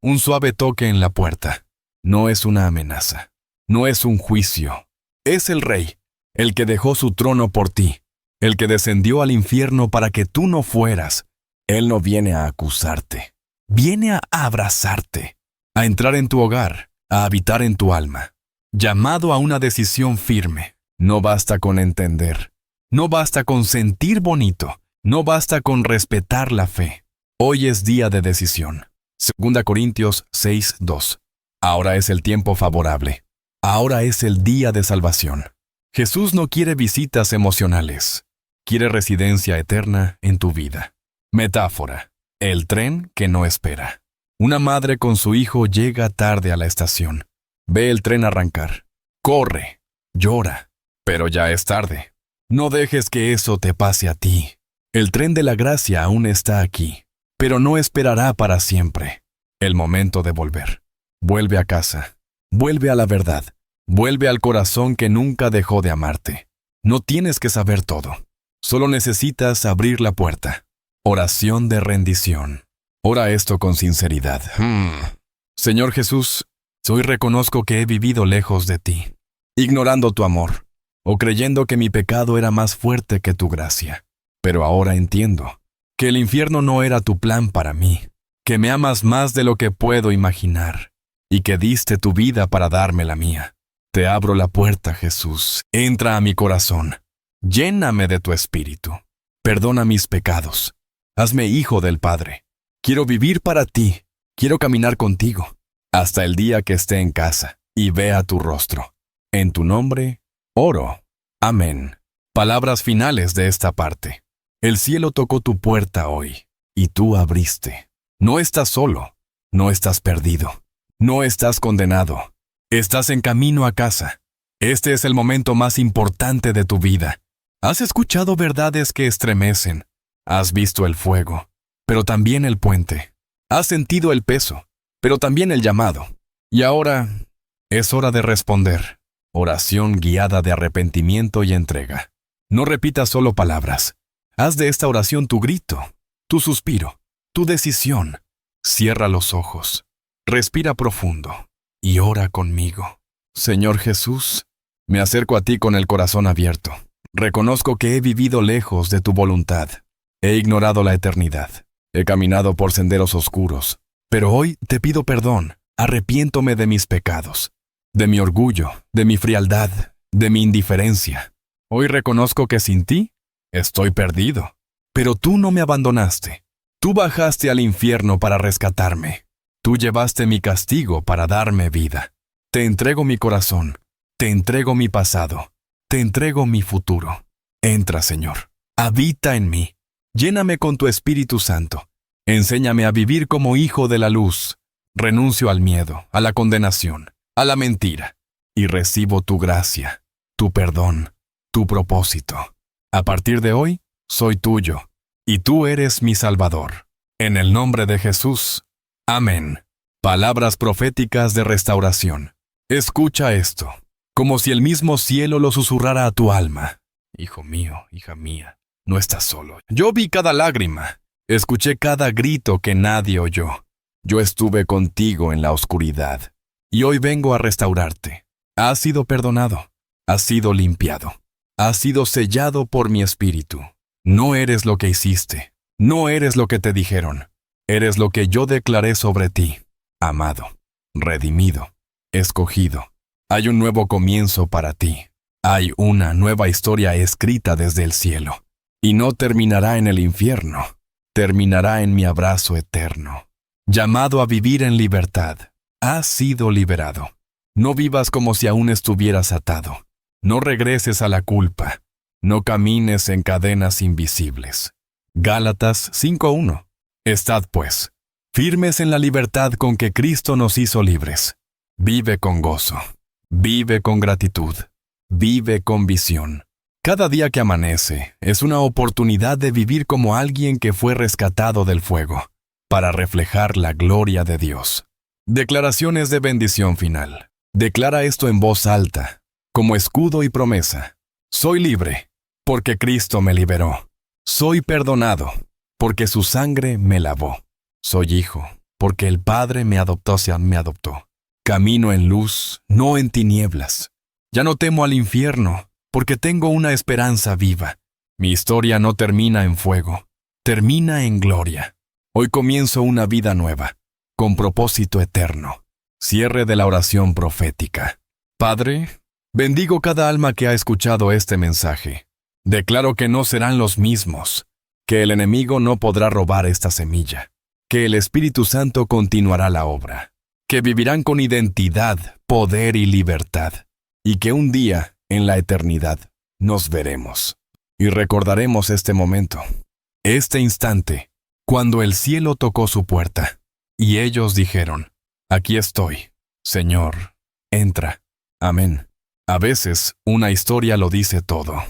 [SPEAKER 1] un suave toque en la puerta. No es una amenaza. No es un juicio. Es el Rey, el que dejó su trono por ti, el que descendió al infierno para que tú no fueras. Él no viene a acusarte. Viene a abrazarte, a entrar en tu hogar, a habitar en tu alma. Llamado a una decisión firme. No basta con entender. No basta con sentir bonito. No basta con respetar la fe. Hoy es día de decisión. 2 Corintios 6:2. Ahora es el tiempo favorable. Ahora es el día de salvación. Jesús no quiere visitas emocionales. Quiere residencia eterna en tu vida. Metáfora. El tren que no espera. Una madre con su hijo llega tarde a la estación. Ve el tren arrancar. Corre. Llora. Pero ya es tarde. No dejes que eso te pase a ti. El tren de la gracia aún está aquí, pero no esperará para siempre. El momento de volver. Vuelve a casa. Vuelve a la verdad. Vuelve al corazón que nunca dejó de amarte. No tienes que saber todo. Solo necesitas abrir la puerta. Oración de rendición. Ora esto con sinceridad. Señor Jesús, hoy reconozco que he vivido lejos de ti, ignorando tu amor, o creyendo que mi pecado era más fuerte que tu gracia. Pero ahora entiendo que el infierno no era tu plan para mí, que me amas más de lo que puedo imaginar, y que diste tu vida para darme la mía. Te abro la puerta, Jesús. Entra a mi corazón. Lléname de tu espíritu. Perdona mis pecados. Hazme hijo del Padre. Quiero vivir para ti. Quiero caminar contigo, hasta el día que esté en casa y vea tu rostro. En tu nombre, oro. Amén. Palabras finales de esta parte. El cielo tocó tu puerta hoy, y tú abriste. No estás solo, no estás perdido, no estás condenado. Estás en camino a casa. Este es el momento más importante de tu vida. Has escuchado verdades que estremecen. Has visto el fuego, pero también el puente. Has sentido el peso, pero también el llamado. Y ahora es hora de responder. Oración guiada de arrepentimiento y entrega. No repitas solo palabras. Haz de esta oración tu grito, tu suspiro, tu decisión. Cierra los ojos, respira profundo y ora conmigo. Señor Jesús, me acerco a ti con el corazón abierto. Reconozco que he vivido lejos de tu voluntad. He ignorado la eternidad. He caminado por senderos oscuros. Pero hoy te pido perdón. Arrepiéntome de mis pecados, de mi orgullo, de mi frialdad, de mi indiferencia. Hoy reconozco que sin ti estoy perdido, pero tú no me abandonaste. Tú bajaste al infierno para rescatarme. Tú llevaste mi castigo para darme vida. Te entrego mi corazón. Te entrego mi pasado. Te entrego mi futuro. Entra, Señor. Habita en mí. Lléname con tu Espíritu Santo. Enséñame a vivir como hijo de la luz. Renuncio al miedo, a la condenación, a la mentira, y recibo tu gracia, tu perdón, tu propósito. A partir de hoy, soy tuyo, y tú eres mi Salvador. En el nombre de Jesús. Amén. Palabras proféticas de restauración. Escucha esto, como si el mismo cielo lo susurrara a tu alma. Hijo mío, hija mía, no estás solo. Yo vi cada lágrima, escuché cada grito que nadie oyó. Yo estuve contigo en la oscuridad, y hoy vengo a restaurarte. Has sido perdonado, has sido limpiado, has sido sellado por mi espíritu. No eres lo que hiciste, no eres lo que te dijeron, eres lo que yo declaré sobre ti. Amado, redimido, escogido. Hay un nuevo comienzo para ti. Hay una nueva historia escrita desde el cielo. Y no terminará en el infierno, terminará en mi abrazo eterno. Llamado a vivir en libertad, has sido liberado. No vivas como si aún estuvieras atado. No regreses a la culpa. No camines en cadenas invisibles. Gálatas 5:1. Estad, pues, firmes en la libertad con que Cristo nos hizo libres. Vive con gozo. Vive con gratitud. Vive con visión. Cada día que amanece es una oportunidad de vivir como alguien que fue rescatado del fuego, para reflejar la gloria de Dios. Declaraciones de bendición final. Declara esto en voz alta, como escudo y promesa. Soy libre, porque Cristo me liberó. Soy perdonado, porque su sangre me lavó. Soy hijo, porque el Padre me adoptó. Camino en luz, no en tinieblas. Ya no temo al infierno, porque tengo una esperanza viva. Mi historia no termina en fuego, termina en gloria. Hoy comienzo una vida nueva, con propósito eterno. Cierre de la oración profética. Padre, bendigo cada alma que ha escuchado este mensaje. Declaro que no serán los mismos, que el enemigo no podrá robar esta semilla, que el Espíritu Santo continuará la obra, que vivirán con identidad, poder y libertad, y que un día, en la eternidad, nos veremos y recordaremos este momento, este instante, cuando el cielo tocó su puerta, y ellos dijeron: aquí estoy, Señor, entra. Amén. A veces, una historia lo dice todo.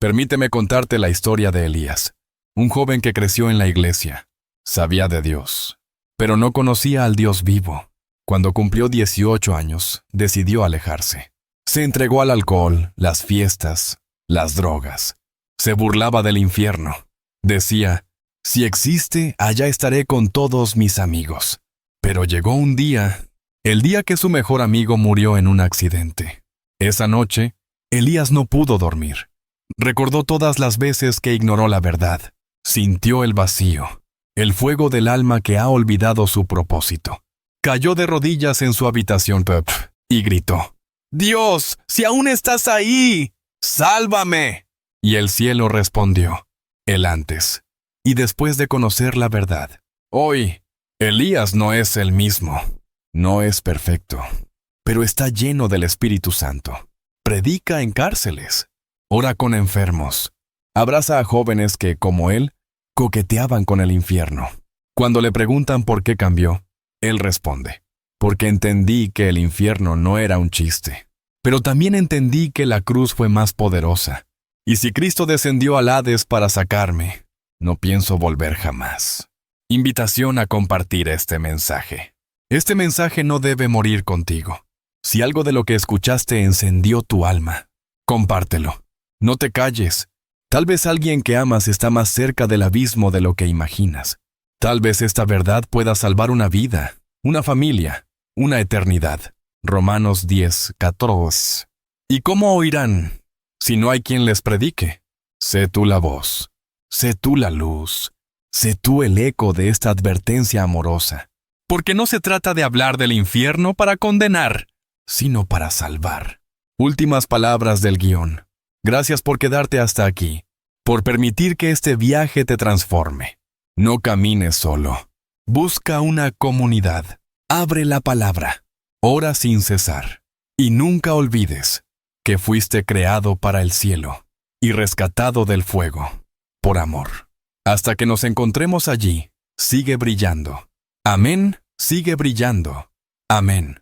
[SPEAKER 1] Permíteme contarte la historia de Elías, un joven que creció en la iglesia. Sabía de Dios, pero no conocía al Dios vivo. Cuando cumplió 18 años, decidió alejarse. Se entregó al alcohol, las fiestas, las drogas. Se burlaba del infierno. Decía: si existe, allá estaré con todos mis amigos. Pero llegó un día, el día que su mejor amigo murió en un accidente. Esa noche, Elías no pudo dormir. Recordó todas las veces que ignoró la verdad. Sintió el vacío, el fuego del alma que ha olvidado su propósito. Cayó de rodillas en su habitación y gritó: Dios, si aún estás ahí, ¡sálvame! Y el cielo respondió: el antes y después de conocer la verdad. Hoy, Elías no es el mismo. No es perfecto, pero está lleno del Espíritu Santo. Predica en cárceles, ora con enfermos, abraza a jóvenes que, como él, coqueteaban con el infierno. Cuando le preguntan por qué cambió, él responde: porque entendí que el infierno no era un chiste, pero también entendí que la cruz fue más poderosa. Y si Cristo descendió al Hades para sacarme, no pienso volver jamás. Invitación a compartir este mensaje. Este mensaje no debe morir contigo. Si algo de lo que escuchaste encendió tu alma, compártelo. No te calles. Tal vez alguien que amas está más cerca del abismo de lo que imaginas. Tal vez esta verdad pueda salvar una vida, una familia, una eternidad. Romanos 10:14. ¿Y cómo oirán si no hay quien les predique? Sé tú la voz, sé tú la luz, sé tú el eco de esta advertencia amorosa. Porque no se trata de hablar del infierno para condenar, sino para salvar. Últimas palabras del guión. Gracias por quedarte hasta aquí, por permitir que este viaje te transforme. No camines solo. Busca una comunidad. Abre la palabra. Ora sin cesar. Y nunca olvides que fuiste creado para el cielo y rescatado del fuego, por amor. Hasta que nos encontremos allí, sigue brillando. Amén, sigue brillando. Amén.